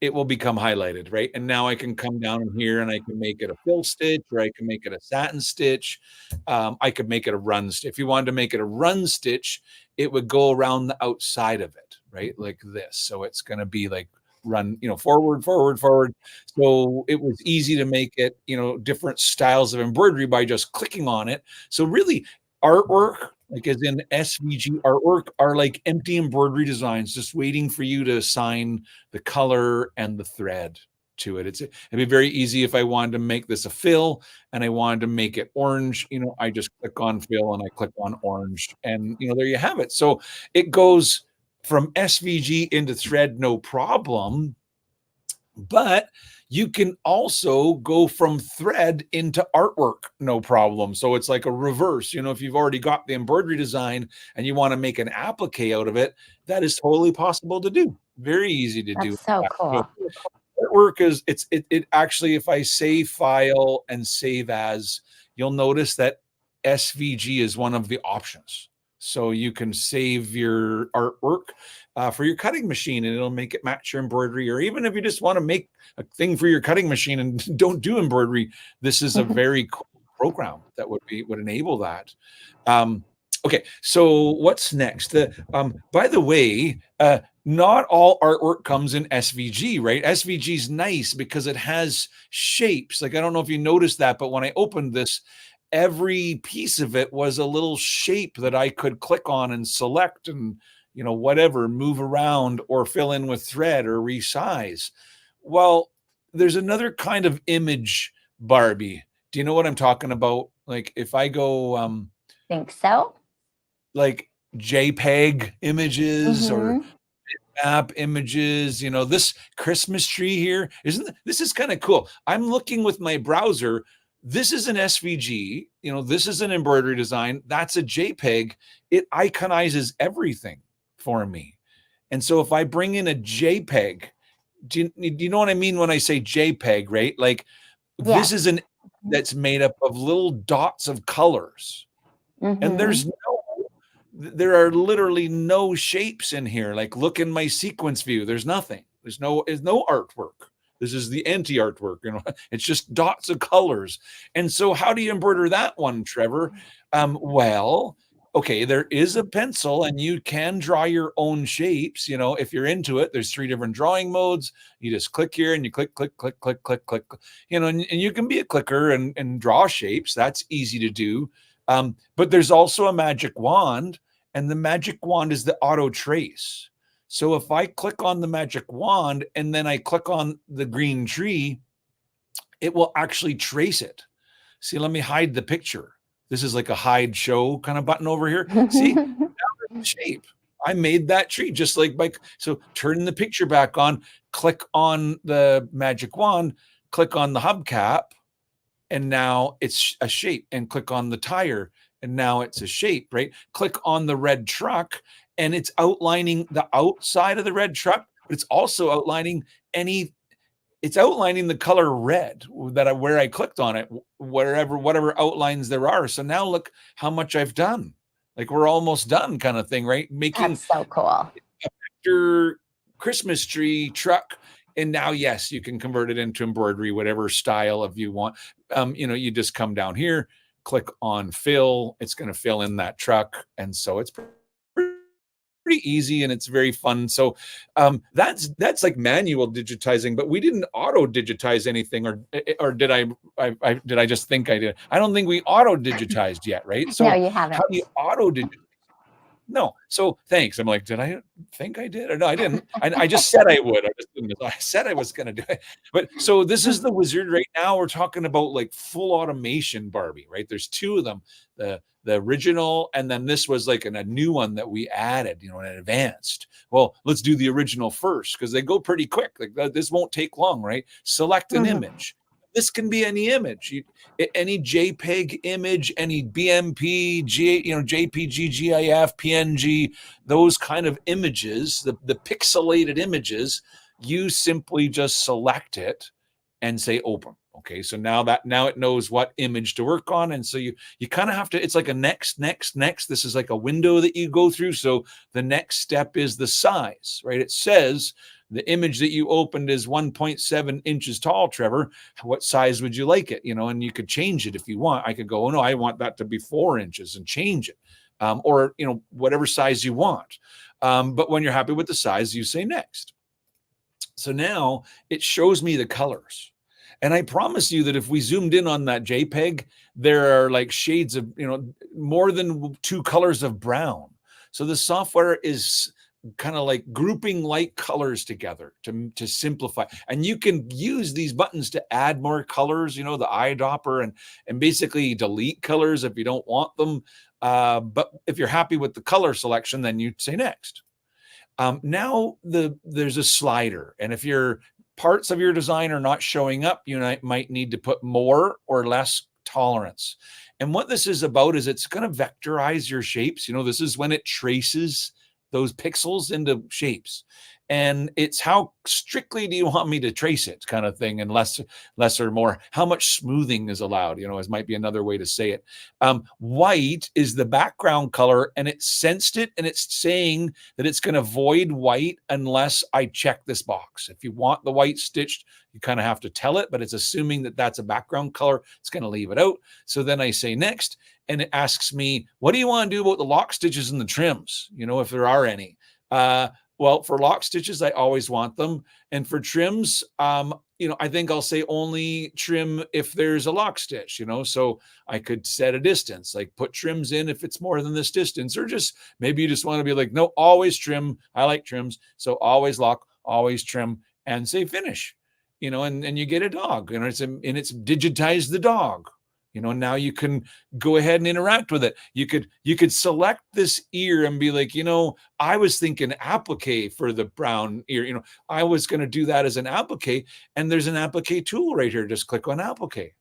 it will become highlighted, right? And now I can come down here and I can make it a fill stitch, or I can make it a satin stitch. I could make it a run stitch. If you wanted to make it a run stitch, it would go around the outside of it, right? Like this. So it's going to be like run, forward, forward, forward. So it was easy to make it, different styles of embroidery by just clicking on it. So really artwork, like as in SVG artwork, are like empty embroidery designs just waiting for you to assign the color and the thread to it. It'd be very easy if I wanted to make this a fill and I wanted to make it orange, I just click on fill and I click on orange, and there you have it. So it goes from SVG into thread, no problem. But you can also go from thread into artwork, no problem. So it's like a reverse. If you've already got the embroidery design and you want to make an applique out of it, that is totally possible to do. Very easy to do. That's so cool. Artwork is it actually, if I save file and save as, you'll notice that SVG is one of the options. So you can save your artwork for your cutting machine, and it'll make it match your embroidery. Or even if you just want to make a thing for your cutting machine and don't do embroidery, this is a very cool program that would enable that. Okay, so what's next? By the way, not all artwork comes in SVG, right? SVG is nice because it has shapes. Like, I don't know if you noticed that, but when I opened this, every piece of it was a little shape that I could click on and select and, whatever, move around or fill in with thread or resize. Well, there's another kind of image, Barbie. Do you know what I'm talking about? Like if I go, Think so. Like JPEG images or app images, this Christmas tree here, this is kind of cool. I'm looking with my browser. This is an SVG, this is an embroidery design. That's a JPEG. It iconizes everything for me. And so if I bring in a JPEG, do you know what I mean when I say JPEG, right? Like this is that's made up of little dots of colors. And there are literally no shapes in here. Like look in my sequence view. There's nothing. There's no artwork. This is the anti-artwork. It's just dots of colors. And so how do you embroider that one, Trevor? Well, okay, there is a pencil and you can draw your own shapes. If you're into it, there's 3 different drawing modes. You just click here and you click, click, click, click, click, click, and you can be a clicker and draw shapes. That's easy to do. But there's also a magic wand, and the magic wand is the auto trace. So if I click on the magic wand and then I click on the green tree, it will actually trace it. See, let me hide the picture. This is like a hide show kind of button over here. See, now there's the shape. I made that tree just like so turn the picture back on, click on the magic wand, click on the hubcap, and now it's a shape, and click on the tire, and now it's a shape, right? Click on the red truck, and it's outlining the outside of the red truck, but it's also outlining it's outlining the color red where I clicked on it, whatever outlines there are. So now look how much I've done. Like we're almost done kind of thing, right? Making That's so cool. Your Christmas tree truck. And now, yes, you can convert it into embroidery, whatever style of you want. You just come down here, click on fill. It's going to fill in that truck. And so it's pretty easy and it's very fun. So that's like manual digitizing, but we didn't auto digitize anything, or did I just think I did? I don't think we auto digitized yet, right? So no, you haven't. How do you auto digitize? No. So thanks. I'm like, did I think I did? Or no, I didn't. I just said I would. I said I was going to do it. But so this is the wizard right now. We're talking about like full automation Barbie, right? There's 2 of them, the original, and then this was like a new one that we added, an advanced. Well, let's do the original first because they go pretty quick. Like this won't take long, right? Select an image. This can be any image, any JPEG image, any BMP, JPG, GIF, PNG, those kind of images, the pixelated images, you simply just select it and say open. Okay, so now it knows what image to work on. And so you kind of have to, it's like a next. This is like a window that you go through. So the next step is the size, right? It says, the image that you opened is 1.7 inches tall, Trevor. What size would you like it? And you could change it if you want. I could go, oh no, I want that to be 4 inches and change it. Or, whatever size you want. But when you're happy with the size, you say next. So now it shows me the colors. And I promise you that if we zoomed in on that JPEG, there are like shades of, more than 2 colors of brown. So the software is kind of like grouping light colors together to simplify. And you can use these buttons to add more colors, the eyedropper, and basically delete colors if you don't want them. But if you're happy with the color selection, then you say next. Now there's a slider, and if your parts of your design are not showing up, you might need to put more or less tolerance. And what this is about is it's going to vectorize your shapes. This is when it traces those pixels into shapes. And it's how strictly do you want me to trace it kind of thing, and less or more. How much smoothing is allowed, as might be another way to say it. White is the background color, and it sensed it, and it's saying that it's going to void white unless I check this box. If you want the white stitched, you kind of have to tell it, but it's assuming that that's a background color. It's going to leave it out. So then I say next, and it asks me, what do you want to do about the lock stitches and the trims, if there are any? Well, for lock stitches, I always want them. And for trims, I think I'll say only trim if there's a lock stitch, so I could set a distance, like put trims in if it's more than this distance, or just maybe you just want to be like, no, always trim. I like trims. So always lock, always trim, and say finish, and you get a dog, and it's digitized the dog. Now you can go ahead and interact with it. You could select this ear and be like, I was thinking applique for the brown ear. I was going to do that as an applique, and there's an applique tool right here. Just click on applique.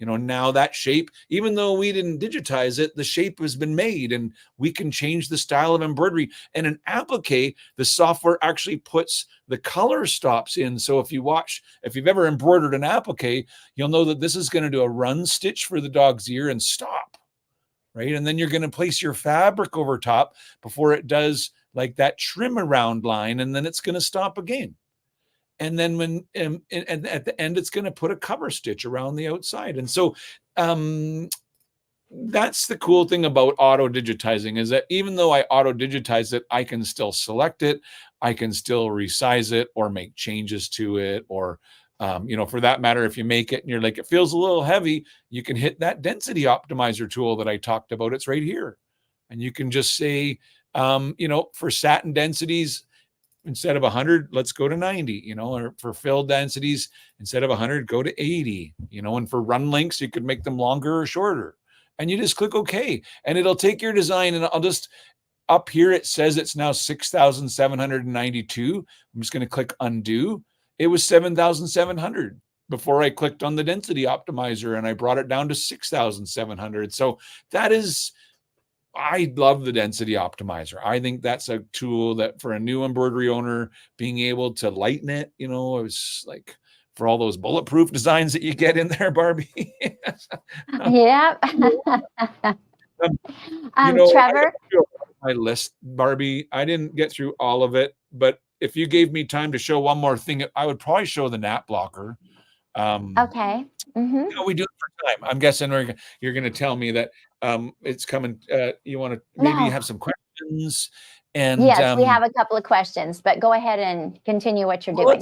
Now that shape, even though we didn't digitize it, the shape has been made, and we can change the style of embroidery. And in applique, the software actually puts the color stops in. So if you've ever embroidered an applique, you'll know that this is going to do a run stitch for the dog's ear and stop, right? And then you're going to place your fabric over top before it does like that trim around line, and then it's going to stop again. And then when and at the end, it's going to put a cover stitch around the outside. And so that's the cool thing about auto digitizing, is that even though I auto digitize it, I can still select it. I can still resize it or make changes to it. Or, for that matter, if you make it and you're like, it feels a little heavy, you can hit that density optimizer tool that I talked about. It's right here. And you can just say, for satin densities, instead of 100, let's go to 90, or for fill densities, instead of 100, go to 80, and for run lengths, you could make them longer or shorter. And you just click OK, and it'll take your design, and I'll just, up here, it says it's now 6,792. I'm just going to click undo. It was 7,700 before I clicked on the density optimizer, and I brought it down to 6,700. So I love the density optimizer. I think that's a tool that for a new embroidery owner, being able to lighten it, it was like for all those bulletproof designs that you get in there, Barbie. Yeah. Trevor? My list, Barbie, I didn't get through all of it, but if you gave me time to show one more thing, I would probably show the gnat blocker. Okay. Mm-hmm. We do it for time. I'm guessing you're going to tell me that it's coming. You want to maybe have some questions? And yes, we have a couple of questions, but go ahead and continue what you're doing.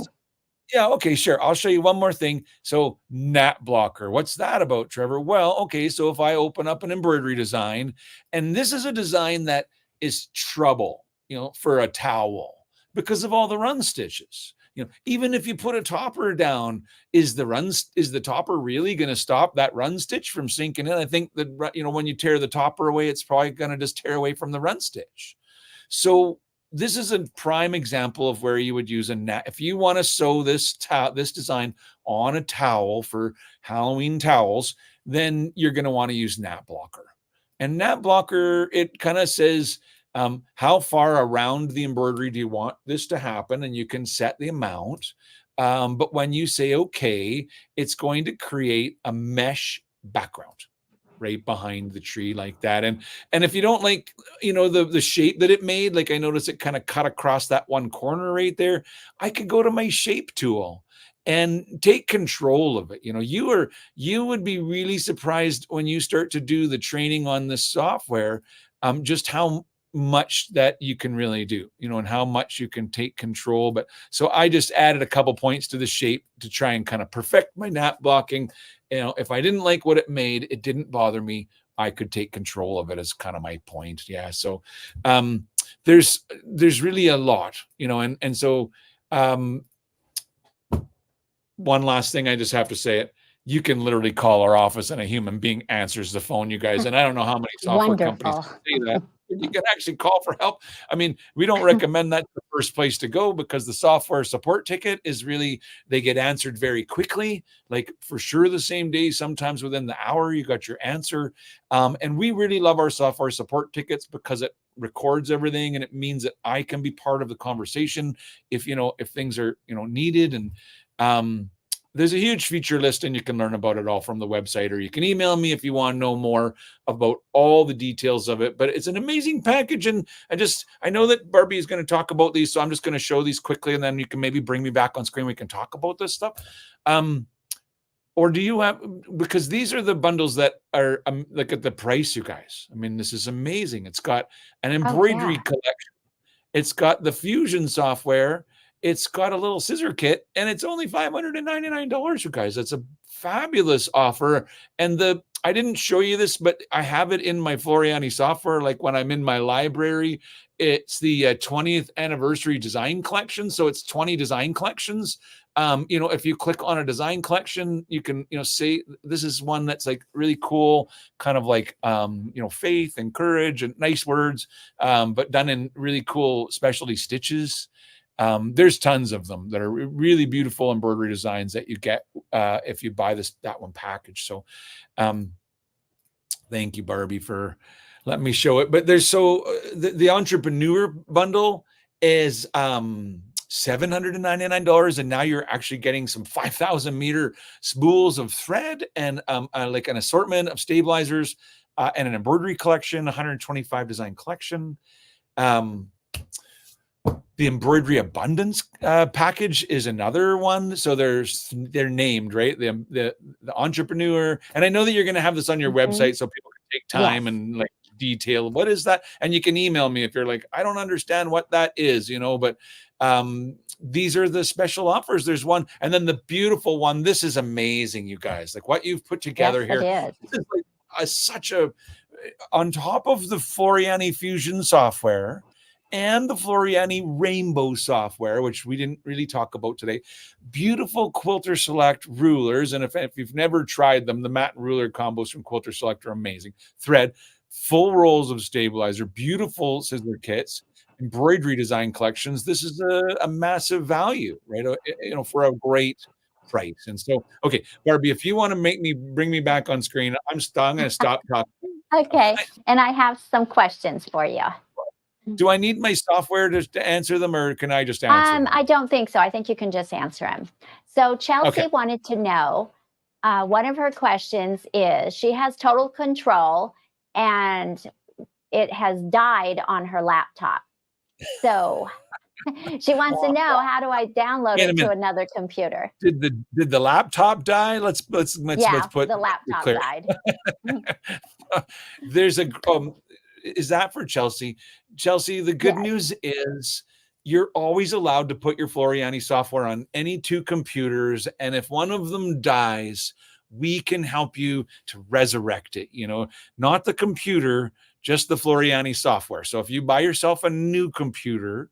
Yeah, okay, sure. I'll show you one more thing. So gnat blocker, what's that about, Trevor? Well, okay, so if I open up an embroidery design, and this is a design that is trouble, for a towel because of all the run stitches. Even if you put a topper down, is the topper really going to stop that run stitch from sinking in? I think that, when you tear the topper away, it's probably going to just tear away from the run stitch. So this is a prime example of where you would use a gnat. If you want to sew this design on a towel for Halloween towels, then you're going to want to use gnat blocker. And gnat blocker, it kind of says, how far around the embroidery do you want this to happen? And you can set the amount. But when you say okay, it's going to create a mesh background right behind the tree like that. And if you don't like, the shape that it made, like I noticed it kind of cut across that one corner right there, I could go to my shape tool and take control of it. You would be really surprised when you start to do the training on this software, just how much that you can really do, and how much you can take control. But so I just added a couple points to the shape to try and kind of perfect my nap blocking. If I didn't like what it made, it didn't bother me. I could take control of it, is kind of my point. Yeah. So there's really a lot, and so one last thing, I just have to say it. You can literally call our office and a human being answers the phone, you guys. And I don't know how many software companies say that. You can actually call for help. I mean, we don't recommend that the first place to go, because the software support ticket is really, they get answered very quickly, like for sure the same day, sometimes within the hour you got your answer. And we really love our software support tickets because it records everything, and it means that I can be part of the conversation if things are needed. And there's a huge feature list, and you can learn about it all from the website, or you can email me if you want to know more about all the details of it. But it's an amazing package, and I know that Barbie is going to talk about these, so I'm just going to show these quickly, and then you can maybe bring me back on screen. We can talk about this stuff. Or do you have, because these are the bundles that are look at the price, you guys. I mean, this is amazing. It's got an embroidery collection. It's got the Fusion software. It's got a little scissor kit, and it's only $599, you guys. That's a fabulous offer. And I didn't show you this, but I have it in my Floriani software. Like when I'm in my library, it's the 20th anniversary design collection. So it's 20 design collections. If you click on a design collection, you can, say this is one that's like really cool, kind of like, faith and courage and nice words, but done in really cool specialty stitches. There's tons of them that are really beautiful embroidery designs that you get if you buy that one package. So thank you, Barbie, for letting me show it. But there's the entrepreneur bundle is $799, and now you're actually getting some 5,000 meter spools of thread and like an assortment of stabilizers and an embroidery collection, 125 design collection. The embroidery abundance package is another one. So they're named, right? The entrepreneur. And I know that you're going to have this on your website, so people can take time and like detail what is that. And you can email me if you're like, I don't understand what that is, but these are the special offers. There's one, and then the beautiful one. This is amazing, you guys. Like what you've put together here. This is like such a, on top of the Floriani Fusion software and the Floriani Rainbow software, which we didn't really talk about today. Beautiful Quilter Select rulers. And if you've never tried them, the mat and ruler combos from Quilter Select are amazing. Thread, full rolls of stabilizer, beautiful scissor kits, embroidery design collections. This is a massive value, right? For a great price. And so, okay, Barbie, if you want to bring me back on screen, I'm going to stop talking. Okay. And I have some questions for you. Do I need my software to answer them, or can I just answer them? I don't think so. I think you can just answer them. So Chelsea wanted to know, one of her questions is, she has total control and it has died on her laptop. So she wants to know, how do I download it to another computer? Did the laptop die? Let's put the laptop died. There's is that for Chelsea? Chelsea, the good news is you're always allowed to put your Floriani software on any two computers. And if one of them dies, we can help you to resurrect it, not the computer, just the Floriani software. So if you buy yourself a new computer,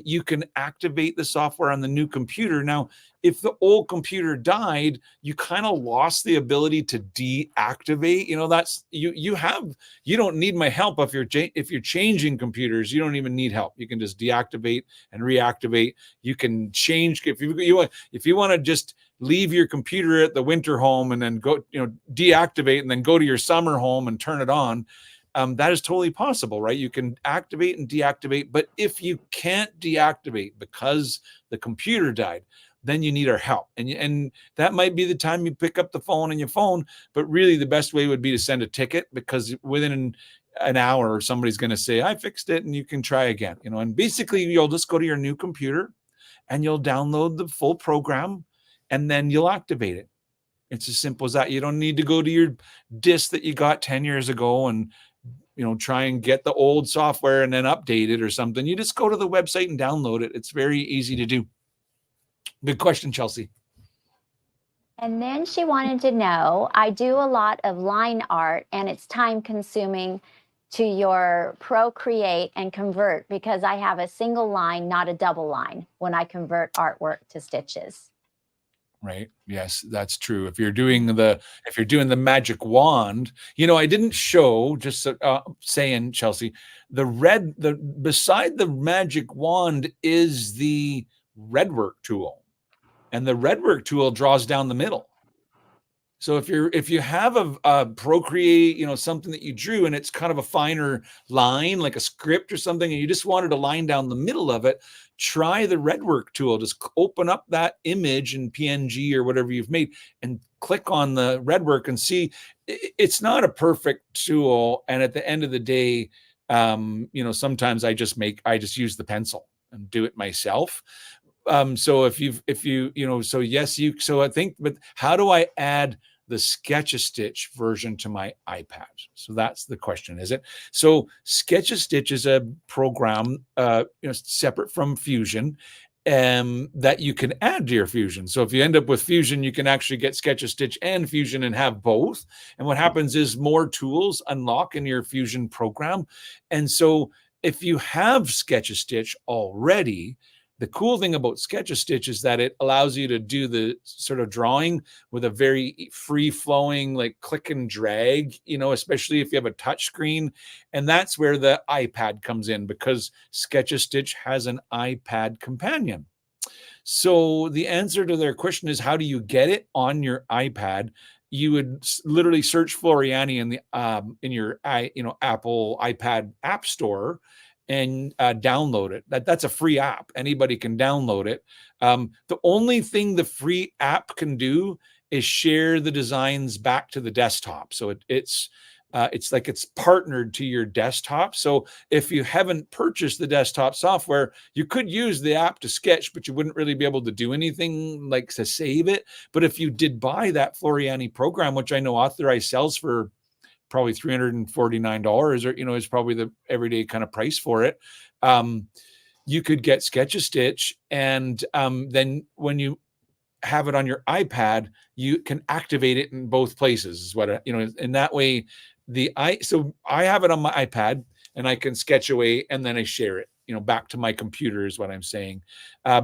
you can activate the software on the new computer. Now, if the old computer died, you kind of lost the ability to deactivate. That's you don't need my help if you're changing computers. You don't even need help. You can just deactivate and reactivate. You can change if you want to just leave your computer at the winter home and then go, deactivate and then go to your summer home and turn it on. That is totally possible, right? You can activate and deactivate, but if you can't deactivate because the computer died, then you need our help. And that might be the time you pick up the phone on your phone, but really the best way would be to send a ticket, because within an hour, somebody's going to say, I fixed it, and you can try again, and basically you'll just go to your new computer and you'll download the full program and then you'll activate it. It's as simple as that. You don't need to go to your disk that you got 10 years ago and try and get the old software and then update it or something. You just go to the website and download it. It's very easy to do. Good question, Chelsea. And then she wanted to know, I do a lot of line art and it's time consuming to your Procreate and convert because I have a single line, not a double line when I convert artwork to stitches. Right. Yes, that's true. If you're doing the magic wand, I didn't show, just saying, Chelsea, beside the magic wand is the redwork tool, and the redwork tool draws down the middle. So if you have a Procreate, something that you drew and it's kind of a finer line, like a script or something, and you just wanted a line down the middle of it, try the redwork tool. Just open up that image in PNG or whatever you've made and click on the redwork and see. It's not a perfect tool, and at the end of the day, sometimes I just use the pencil and do it myself. So so I think, but how do I add the Sketch-a-Stitch version to my iPad? So that's the question, is it? So Sketch-a-Stitch is a program, separate from Fusion, that you can add to your Fusion. So if you end up with Fusion, you can actually get Sketch-a-Stitch and Fusion and have both. And what happens is more tools unlock in your Fusion program. And so if you have Sketch-a-Stitch already, the cool thing about Sketch-a-Stitch is that it allows you to do the sort of drawing with a very free-flowing, like click and drag, especially if you have a touch screen. And that's where the iPad comes in, because Sketch-a-Stitch has an iPad companion. So the answer to their question is, how do you get it on your iPad? You would literally search Floriani in your Apple iPad App Store and download it. That's a free app. Anybody can download it. The only thing the free app can do is share the designs back to the desktop. So it's like it's partnered to your desktop. So if you haven't purchased the desktop software, you could use the app to sketch, but you wouldn't really be able to do anything like to save it. But if you did buy that Floriani program, which I know Authorized sells for probably $349, or is probably the everyday kind of price for it, you could get Sketch-a-Stitch, and then when you have it on your iPad, you can activate it in both places, is what in that way. So I have it on my iPad and I can sketch away and then I share it back to my computer, is what I'm saying,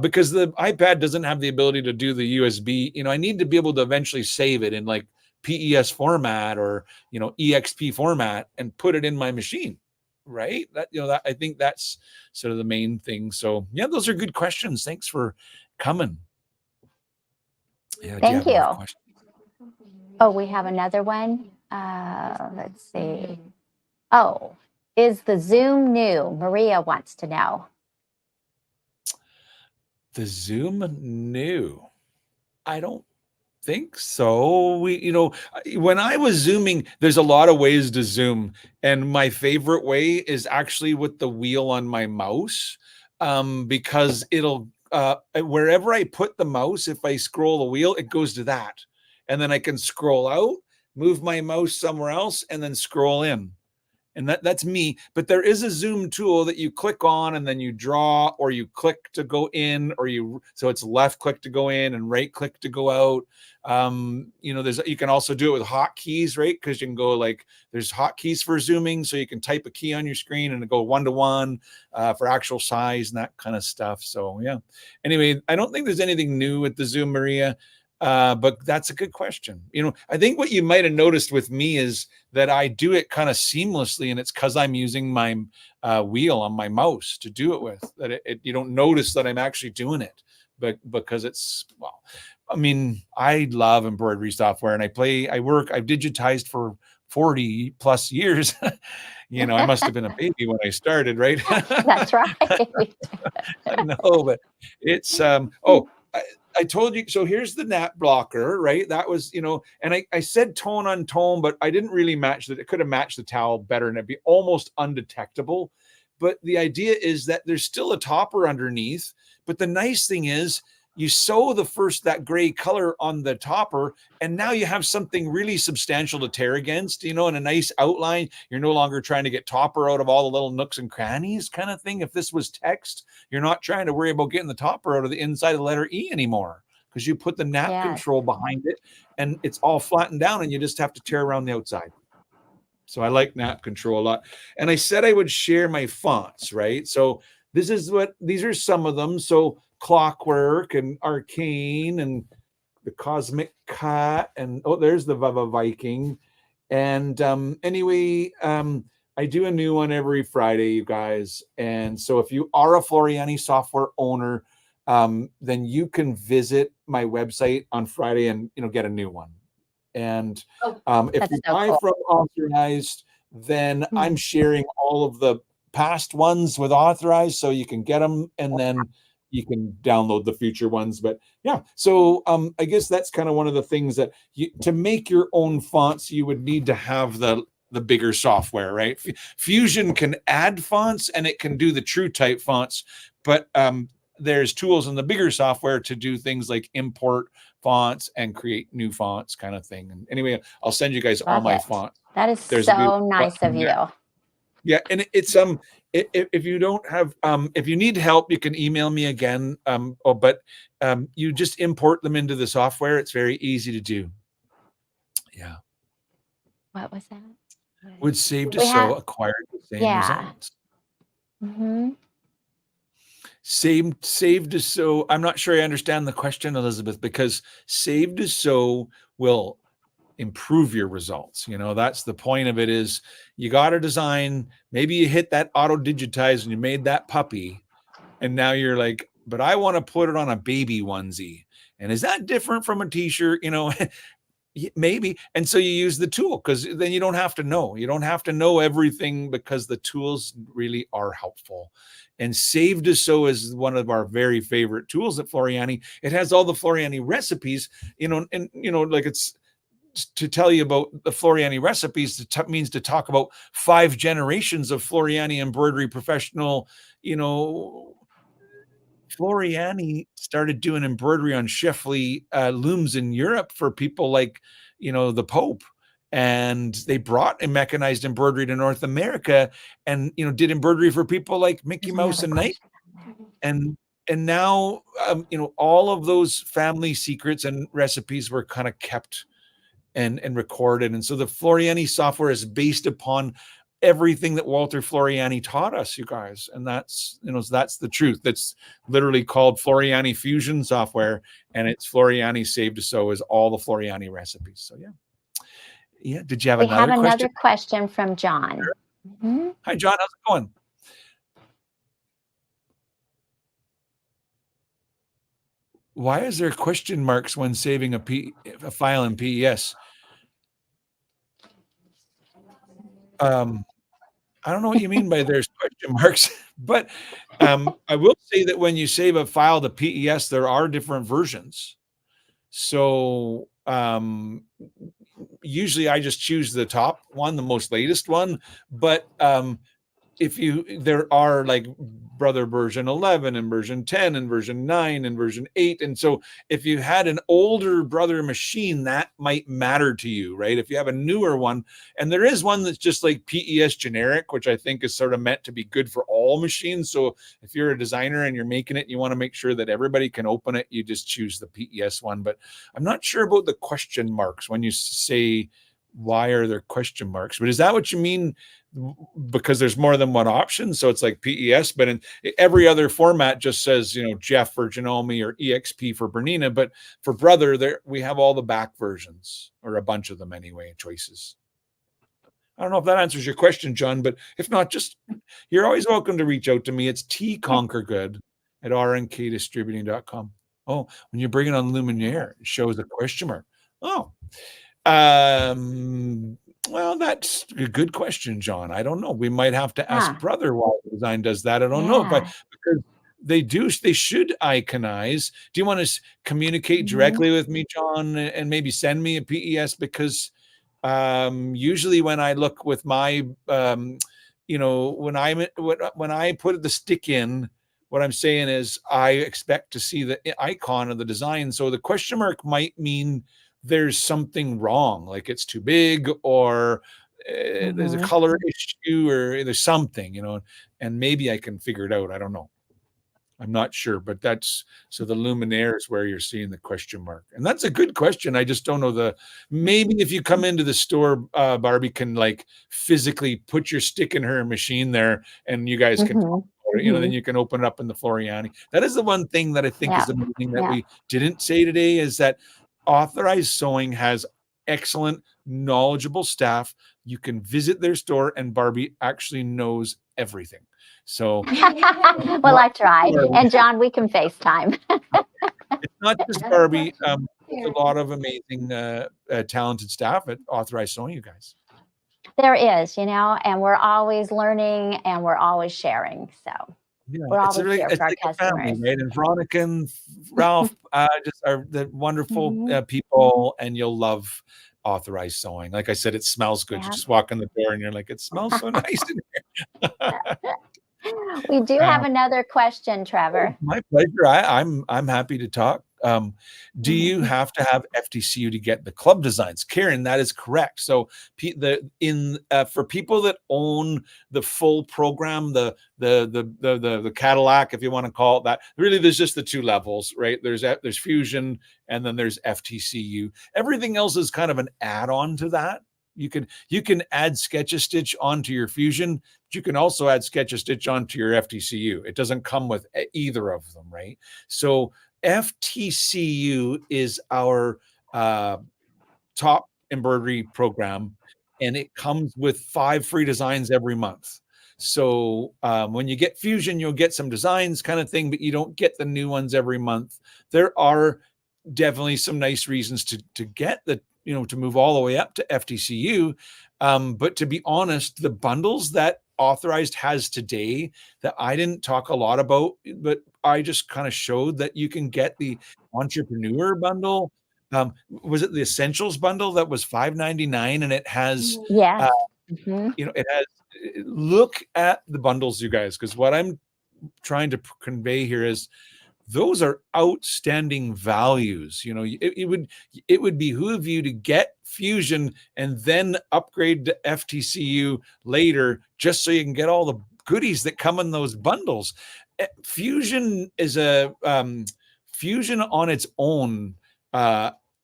because the iPad doesn't have the ability to do the USB. I need to be able to eventually save it in like PES format or EXP format and put it in my machine, right? That I think that's sort of the main thing. So yeah, those are good questions. Thanks for coming. Yeah, thank you. Oh, we have another one. Let's see. Oh, is the Zoom new? Maria wants to know. The Zoom new? I don't think so. When I was Zooming, there's a lot of ways to Zoom, and my favorite way is actually with the wheel on my mouse, because it'll wherever I put the mouse, if I scroll the wheel, it goes to that, and then I can scroll out, move my mouse somewhere else, and then scroll in. And that's me. But there is a Zoom tool that you click on and then you draw, or you click to go in, so it's left click to go in and right click to go out. You can also do it with hotkeys, right? Because you can go there's hotkeys for Zooming, so you can type a key on your screen and go 1-to-1 for actual size and that kind of stuff. So yeah. Anyway, I don't think there's anything new with the Zoom, Maria. But that's a good question. I think what you might have noticed with me is that I do it kind of seamlessly, and it's because I'm using my wheel on my mouse to do it with. That you don't notice that I'm actually doing it, but because I love embroidery software, and I've digitized for 40 plus years. I must have been a baby when I started, right? That's right. No, but it's I told you. So here's the nap blocker, right? That was, and I said tone on tone, but I didn't really match that. It could have matched the towel better and it'd be almost undetectable. But the idea is that there's still a topper underneath. But the nice thing is you sew that gray color on the topper, and now you have something really substantial to tear against, and a nice outline. You're no longer trying to get topper out of all the little nooks and crannies kind of thing. If this was text, you're not trying to worry about getting the topper out of the inside of the letter E anymore, because you put the nap control behind it and it's all flattened down and you just have to tear around the outside. So I like nap control a lot. And I said I would share my fonts, right? So these are some of them. So Clockwork and Arcane and the Cosmic Cat, and there's the Vava Viking. And anyway, I do a new one every Friday, you guys. And so if you are a Floriani software owner, then you can visit my website on Friday and get a new one. And if you buy from authorized, then I'm sharing all of the past ones with authorized, so you can get them, and then you can download the future ones. But yeah, so I guess that's kind of one of the things that to make your own fonts, you would need to have the bigger software, right? Fusion can add fonts and it can do the true type fonts, but there's tools in the bigger software to do things like import fonts and create new fonts kind of thing. And anyway, I'll send you guys all my fonts. That is so nice of you. Yeah, and it's if you don't have if you need help, you can email me again. But you just import them into the software. It's very easy to do. Yeah. What was that? Would Save to Sew acquire the same results? Mm-hmm. Save to Sew. I'm not sure I understand the question, Elizabeth, because Save to Sew will improve your results. That's the point of it. Is you got a design, maybe you hit that auto digitize and you made that puppy, and now you're like, but I want to put it on a baby onesie. And is that different from a t-shirt? Maybe. And so you use the tool, because then you don't have to know everything, because the tools really are helpful. And Save to Sew is one of our very favorite tools at Floriani. It has all the Floriani recipes, like it's to tell you about the Floriani recipes means to talk about 5 generations of Floriani embroidery professional. Floriani started doing embroidery on Scheffli looms in Europe for people like, the Pope. And they brought a mechanized embroidery to North America and, did embroidery for people like Mickey Mouse and Knight. And now, all of those family secrets and recipes were kind of kept and recorded. And so the Floriani software is based upon everything that Walter Floriani taught us, you guys. And that's the truth. That's literally called Floriani Fusion software. And it's Floriani Save to Sew is all the Floriani recipes. So yeah. Yeah. Did you have another question? We have another question from John. Sure. Mm-hmm. Hi, John. How's it going? Why is there question marks when saving a file in PES? I don't know what you mean by there's question marks, but I will say that when you save a file to PES, there are different versions. So usually I just choose the top one, the most latest one, but there are like Brother version 11 and version 10 and version 9 and version 8. And so if you had an older Brother machine, that might matter to you, right? If you have a newer one, and there is one that's just like PES generic, which I think is sort of meant to be good for all machines. So if you're a designer and you're making it, you want to make sure that everybody can open it, you just choose the PES one. But I'm not sure about the question marks when you say, why are there question marks? But is that what you mean? Because there's more than one option, so it's like PES, but in every other format just says Jeff for Janome or EXP for Bernina, but for Brother there we have all the back versions, or a bunch of them anyway, choices. I don't know if that answers your question, John, but if not, just you're always welcome to reach out to me. It's Conquergood at rnkdistributing.com. Oh, when you bring it on Luminaire, it shows a question mark. Oh, well, that's a good question, John. I don't know. We might have to ask Brother why design does that. I don't know because they should iconize. Do you want to communicate directly with me, John, and maybe send me a PES? Because usually when I look with my when I put the stick in what I'm saying is I expect to see the icon of the design. So the question mark might mean there's something wrong, like it's too big, or there's a color issue, or there's something, and maybe I can figure it out. I don't know. I'm not sure, but that's so the luminaire is where you're seeing the question mark. And that's a good question. I just don't know maybe if you come into the store, Barbie can like physically put your stick in her machine there and you guys can talk about it, then you can open it up in the Floriani. That is the one thing that I think is amazing that we didn't say today, is that Authorized Sewing has excellent, knowledgeable staff. You can visit their store and Barbie actually knows everything. So well, I tried, and John, we can FaceTime. It's not just Barbie. There's a lot of amazing, talented staff at Authorized Sewing, you guys. There is, and we're always learning and we're always sharing. So we're always here for our like customers. Family, right? And Veronica and Ralph just are the wonderful people, and you'll love Authorized Sewing. Like I said, it smells good. You just walk in the door and you're like, it smells so nice in here. We do have another question, Trevor. My pleasure. I'm happy to talk. Do you have to have FTCU to get the club designs? Karen, that is correct. So for people that own the full program, the Cadillac, if you want to call it that, really there's just the two levels, right? There's Fusion and then there's FTCU. Everything else is kind of an add-on to that. You can add Sketch-A-Stitch onto your Fusion, but you can also add Sketch-A-Stitch onto your FTCU. It doesn't come with either of them, right? So FTCU is our top embroidery program, and it comes with 5 free designs every month. So when you get Fusion, you'll get some designs kind of thing, but you don't get the new ones every month. There are definitely some nice reasons to get to move all the way up to FTCU. But to be honest, the bundles that Authorized has today that I didn't talk a lot about, but I just kind of showed that you can get the Entrepreneur bundle. Was it the Essentials bundle that was $5.99, and it has it has, look at the bundles, you guys, because what I'm trying to convey here is those are outstanding values. It would behoove you to get Fusion and then upgrade to FTCU later, just so you can get all the goodies that come in those bundles. Fusion is Fusion on its own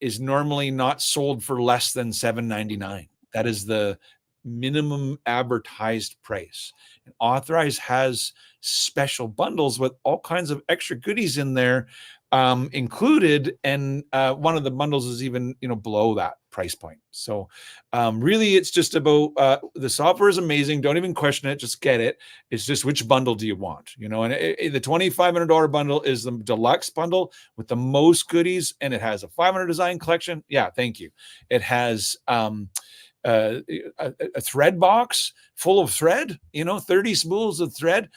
is normally not sold for less than $7.99. That is the minimum advertised price. And Authorized has special bundles with all kinds of extra goodies in there included, and one of the bundles is even below that price point. So really it's just about the software is amazing. Don't even question it, just get it. It's just which bundle do you want, and the $2,500 bundle is the deluxe bundle with the most goodies, and it has a 500 design collection. Yeah, thank you. It has a thread box full of thread, 30 spools of thread,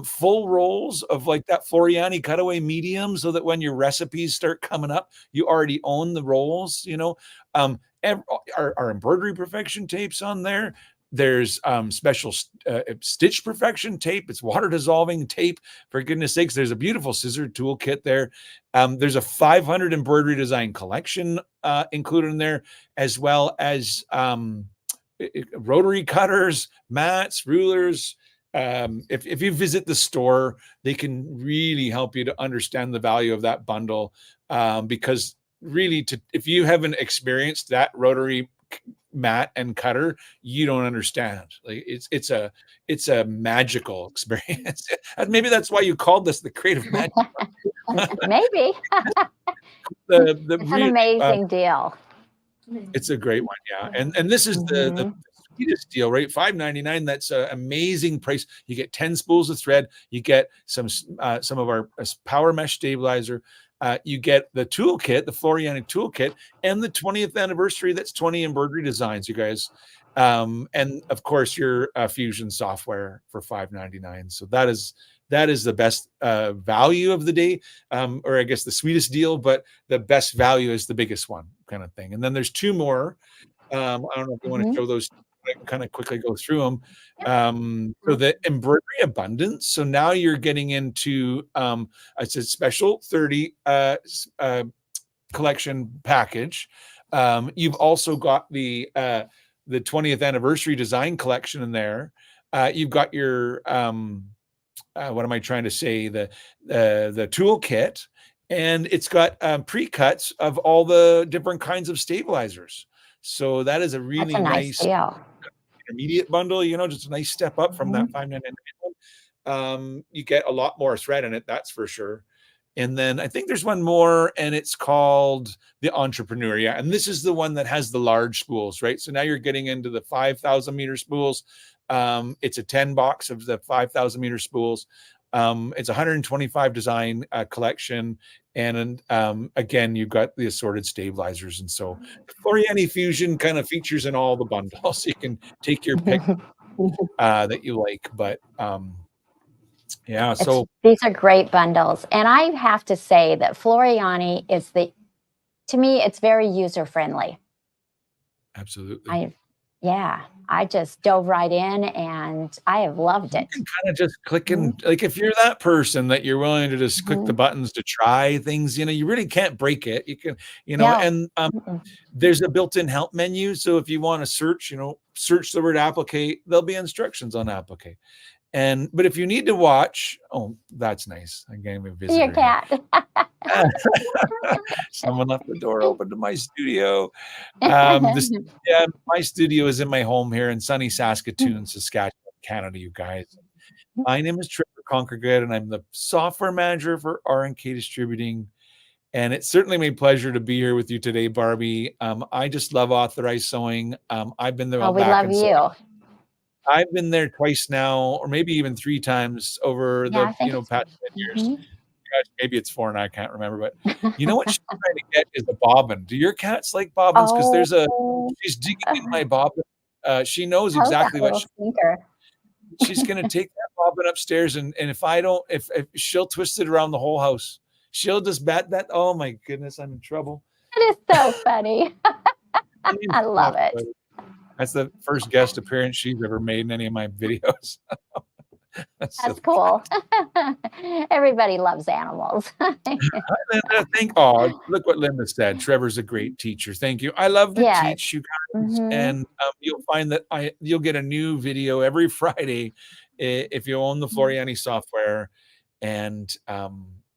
full rolls of like that Floriani cutaway medium, so that when your recipes start coming up, you already own the rolls. Our embroidery perfection tapes on there. There's special stitch perfection tape. It's water dissolving tape, for goodness sakes. There's a beautiful scissor toolkit there. There's a 500 embroidery design collection included in there, as well as rotary cutters, mats, rulers. If you visit the store, they can really help you to understand the value of that bundle, because really, if you haven't experienced that rotary mat and cutter, you don't understand. Like it's a magical experience. Maybe that's why you called this the creative magic. Maybe. It's an amazing deal. It's a great one, yeah. And this is the sweetest deal, right? $5.99. That's an amazing price. You get 10 spools of thread. You get some of our power mesh stabilizer. You get the toolkit, the Floriani toolkit, and the 20th anniversary. That's 20 embroidery designs, you guys. And of course, your Fusion software for $5.99. So that is the best value of the day, or I guess the sweetest deal, but the best value is the biggest one, kind of thing. And then there's 2 more. I don't know if you want to show those kind of quickly go through them. So the embroidery abundance. So now you're getting into it's a special 30 collection package. You've also got the 20th anniversary design collection in there. You've got your what am I trying to say? The toolkit, and it's got pre-cuts of all the different kinds of stabilizers. So that is a really That's a nice deal. intermediate bundle, just a nice step up from that $5.99. You get a lot more thread in it, that's for sure. And then I think there's one more, and it's called the Entrepreneur. Yeah. And this is the one that has the large spools, right? So now you're getting into the 5,000 meter spools. It's a 10 box of the 5,000 meter spools. It's 125 design collection. And again, you've got the assorted stabilizers. And so Floriani Fusion kind of features in all the bundles. You can take your pick that you like. But yeah, so these are great bundles. And I have to say that Floriani is to me, it's very user friendly. Absolutely. I just dove right in and I have loved it. You can kind of just click in, like if you're that person that you're willing to just click the buttons to try things, you really can't break it. You can, and there's a built-in help menu. So if you want to search, search the word applique, there'll be instructions on applique. But if you need to watch, that's nice. I gave a visitor. Your cat. Someone left the door open to my studio. My studio is in my home here in sunny Saskatoon, Saskatchewan, Canada, you guys. My name is Trevor Conquergood, and I'm the software manager for R&K Distributing. And it's certainly my pleasure to be here with you today, Barbie. I just love authorized sewing. I've been there. We love you. I've been there twice now, or maybe even 3 times over the past 10 years. Gosh, maybe it's 4 and I can't remember. But you know what she's trying to get is a bobbin. Do your cats like bobbins? Because she's digging in my bobbin. She knows exactly what she's going to take that bobbin upstairs, and if she'll twist it around the whole house. She'll just bat that. Oh my goodness, I'm in trouble. It is so funny. I love it. That's the first guest appearance she's ever made in any of my videos. That's cool. Everybody loves animals. Look what Linda said. Trevor's a great teacher. Thank you. I love to teach you guys, and you'll find that you'll get a new video every Friday if you own the Floriani software. And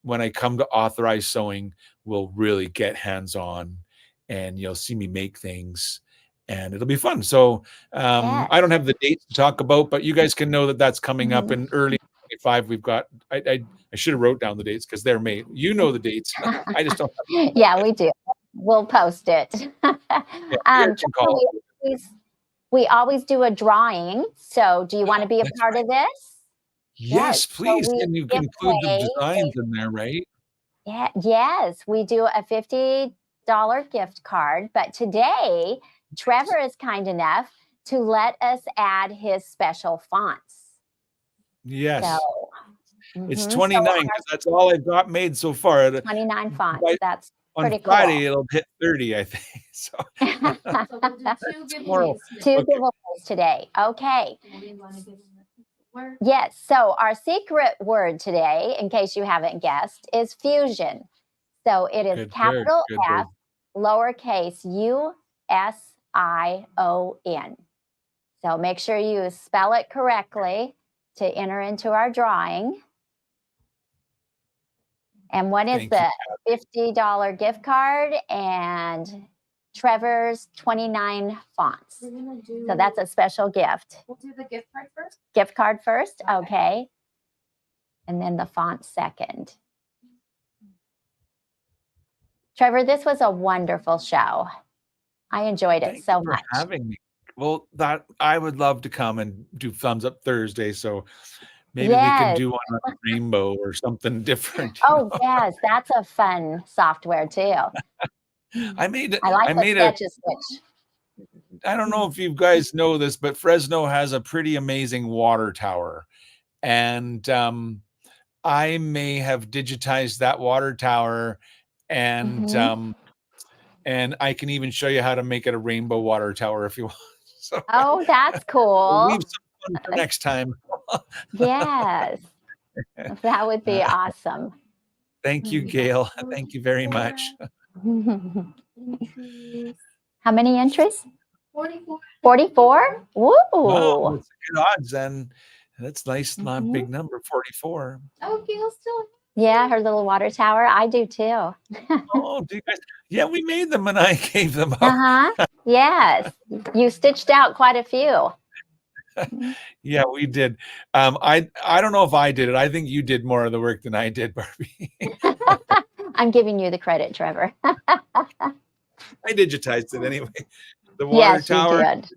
when I come to authorized sewing, we'll really get hands-on, and you'll see me make things. And it'll be fun. So I don't have the dates to talk about, but you guys can know that that's coming up in early 2025. We've got, I should have wrote down the dates because they're made. You know the dates. I just don't have Yeah, we do. We'll post it. We always do a drawing. So do you want to be a part of this? Yes, please. And you can include the designs in there, right? Yeah. Yes, we do a $50 gift card. But today, Trevor is kind enough to let us add his special fonts. Yes. So, it's 29 because that's all I've got made so far. 29 fonts. That's pretty cool. On Friday, it'll hit 30, I think. So we'll do 2 giveaways today. Okay. Yes. So our secret word today, in case you haven't guessed, is fusion. So it is capital F, lowercase U-S-I-O-N. So make sure you spell it correctly to enter into our drawing. And what is the $50 gift card and Trevor's 29 fonts? So that's a special gift. We'll do the gift card first. Gift card first, okay. And then the font second. Trevor, this was a wonderful show. I enjoyed it so much. Thanks for having me. Well, I would love to come and do Thumbs Up Thursday. So maybe we can do one on rainbow or something different. Yes, that's a fun software too. I made sketches switch. I don't know if you guys know this, but Fresno has a pretty amazing water tower, and I may have digitized that water tower, and I can even show you how to make it a rainbow water tower if you want. So Oh, that's we'll cool. leave some fun for next time. Yes, that would be awesome. Thank you, Gail. Thank you very much. How many entries? 44. 44? Wow, Ooh. that's good odds. And that's nice, not big number, 44. Oh, Gail still. Yeah, her little water tower. I do too. Oh, do you guys? Yeah, we made them and I gave them up. Uh-huh. Yes. You stitched out quite a few. Yeah, we did. I don't know if I did it. I think you did more of the work than I did, Barbie. I'm giving you the credit, Trevor. I digitized it anyway. The water Yes, you tower, did.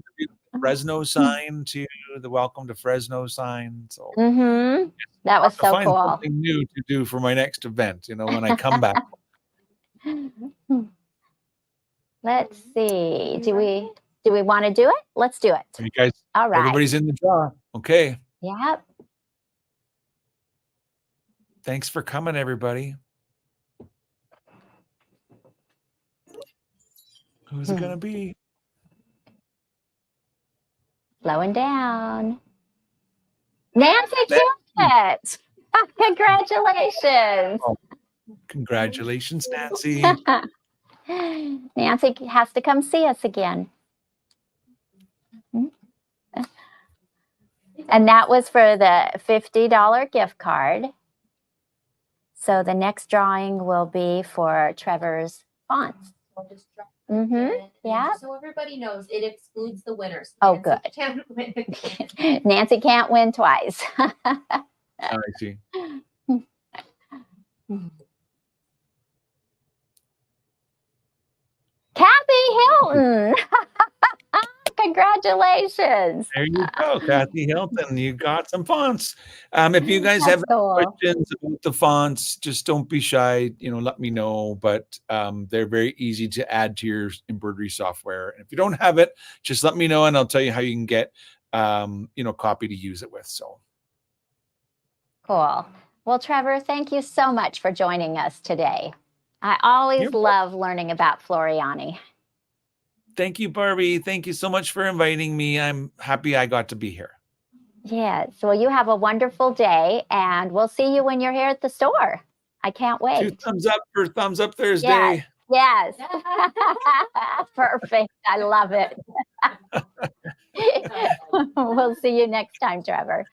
the Fresno sign too, the welcome to Fresno sign. So Mm-hmm. That was to so find cool. something new to do for my next event, when I come back. Let's see. Do we want to do it? Let's do it. You guys, All right. everybody's in the draw. Okay. Yep. Thanks for coming, everybody. Who's it gonna be? Slowing down. Nancy Kiewit. Congratulations. Oh, congratulations, Nancy. Nancy has to come see us again. And that was for the $50 gift card. So the next drawing will be for Trevor's fonts. I'll just drop Mm-hmm. it in. Yeah. So everybody knows, it excludes the winners. Oh, Nancy good. can't win again. Nancy can't win twice. I see. Kathy Hilton. Congratulations. There you go, Kathy Hilton. You got some fonts. If you guys have Cool. questions about the fonts, just don't be shy. Let me know. But they're very easy to add to your embroidery software. And if you don't have it, just let me know, and I'll tell you how you can get copy to use it with. So Cool. Well, Trevor, thank you so much for joining us today. I always love learning about Floriani. thank you, Barbie. Thank you so much for inviting me. I'm happy I got to be here. Yes. Well, you have a wonderful day, and we'll see you when you're here at the store. I can't wait. 2 thumbs up for Thumbs Up Thursday. Yes. Perfect. I love it. We'll see you next time, Trevor.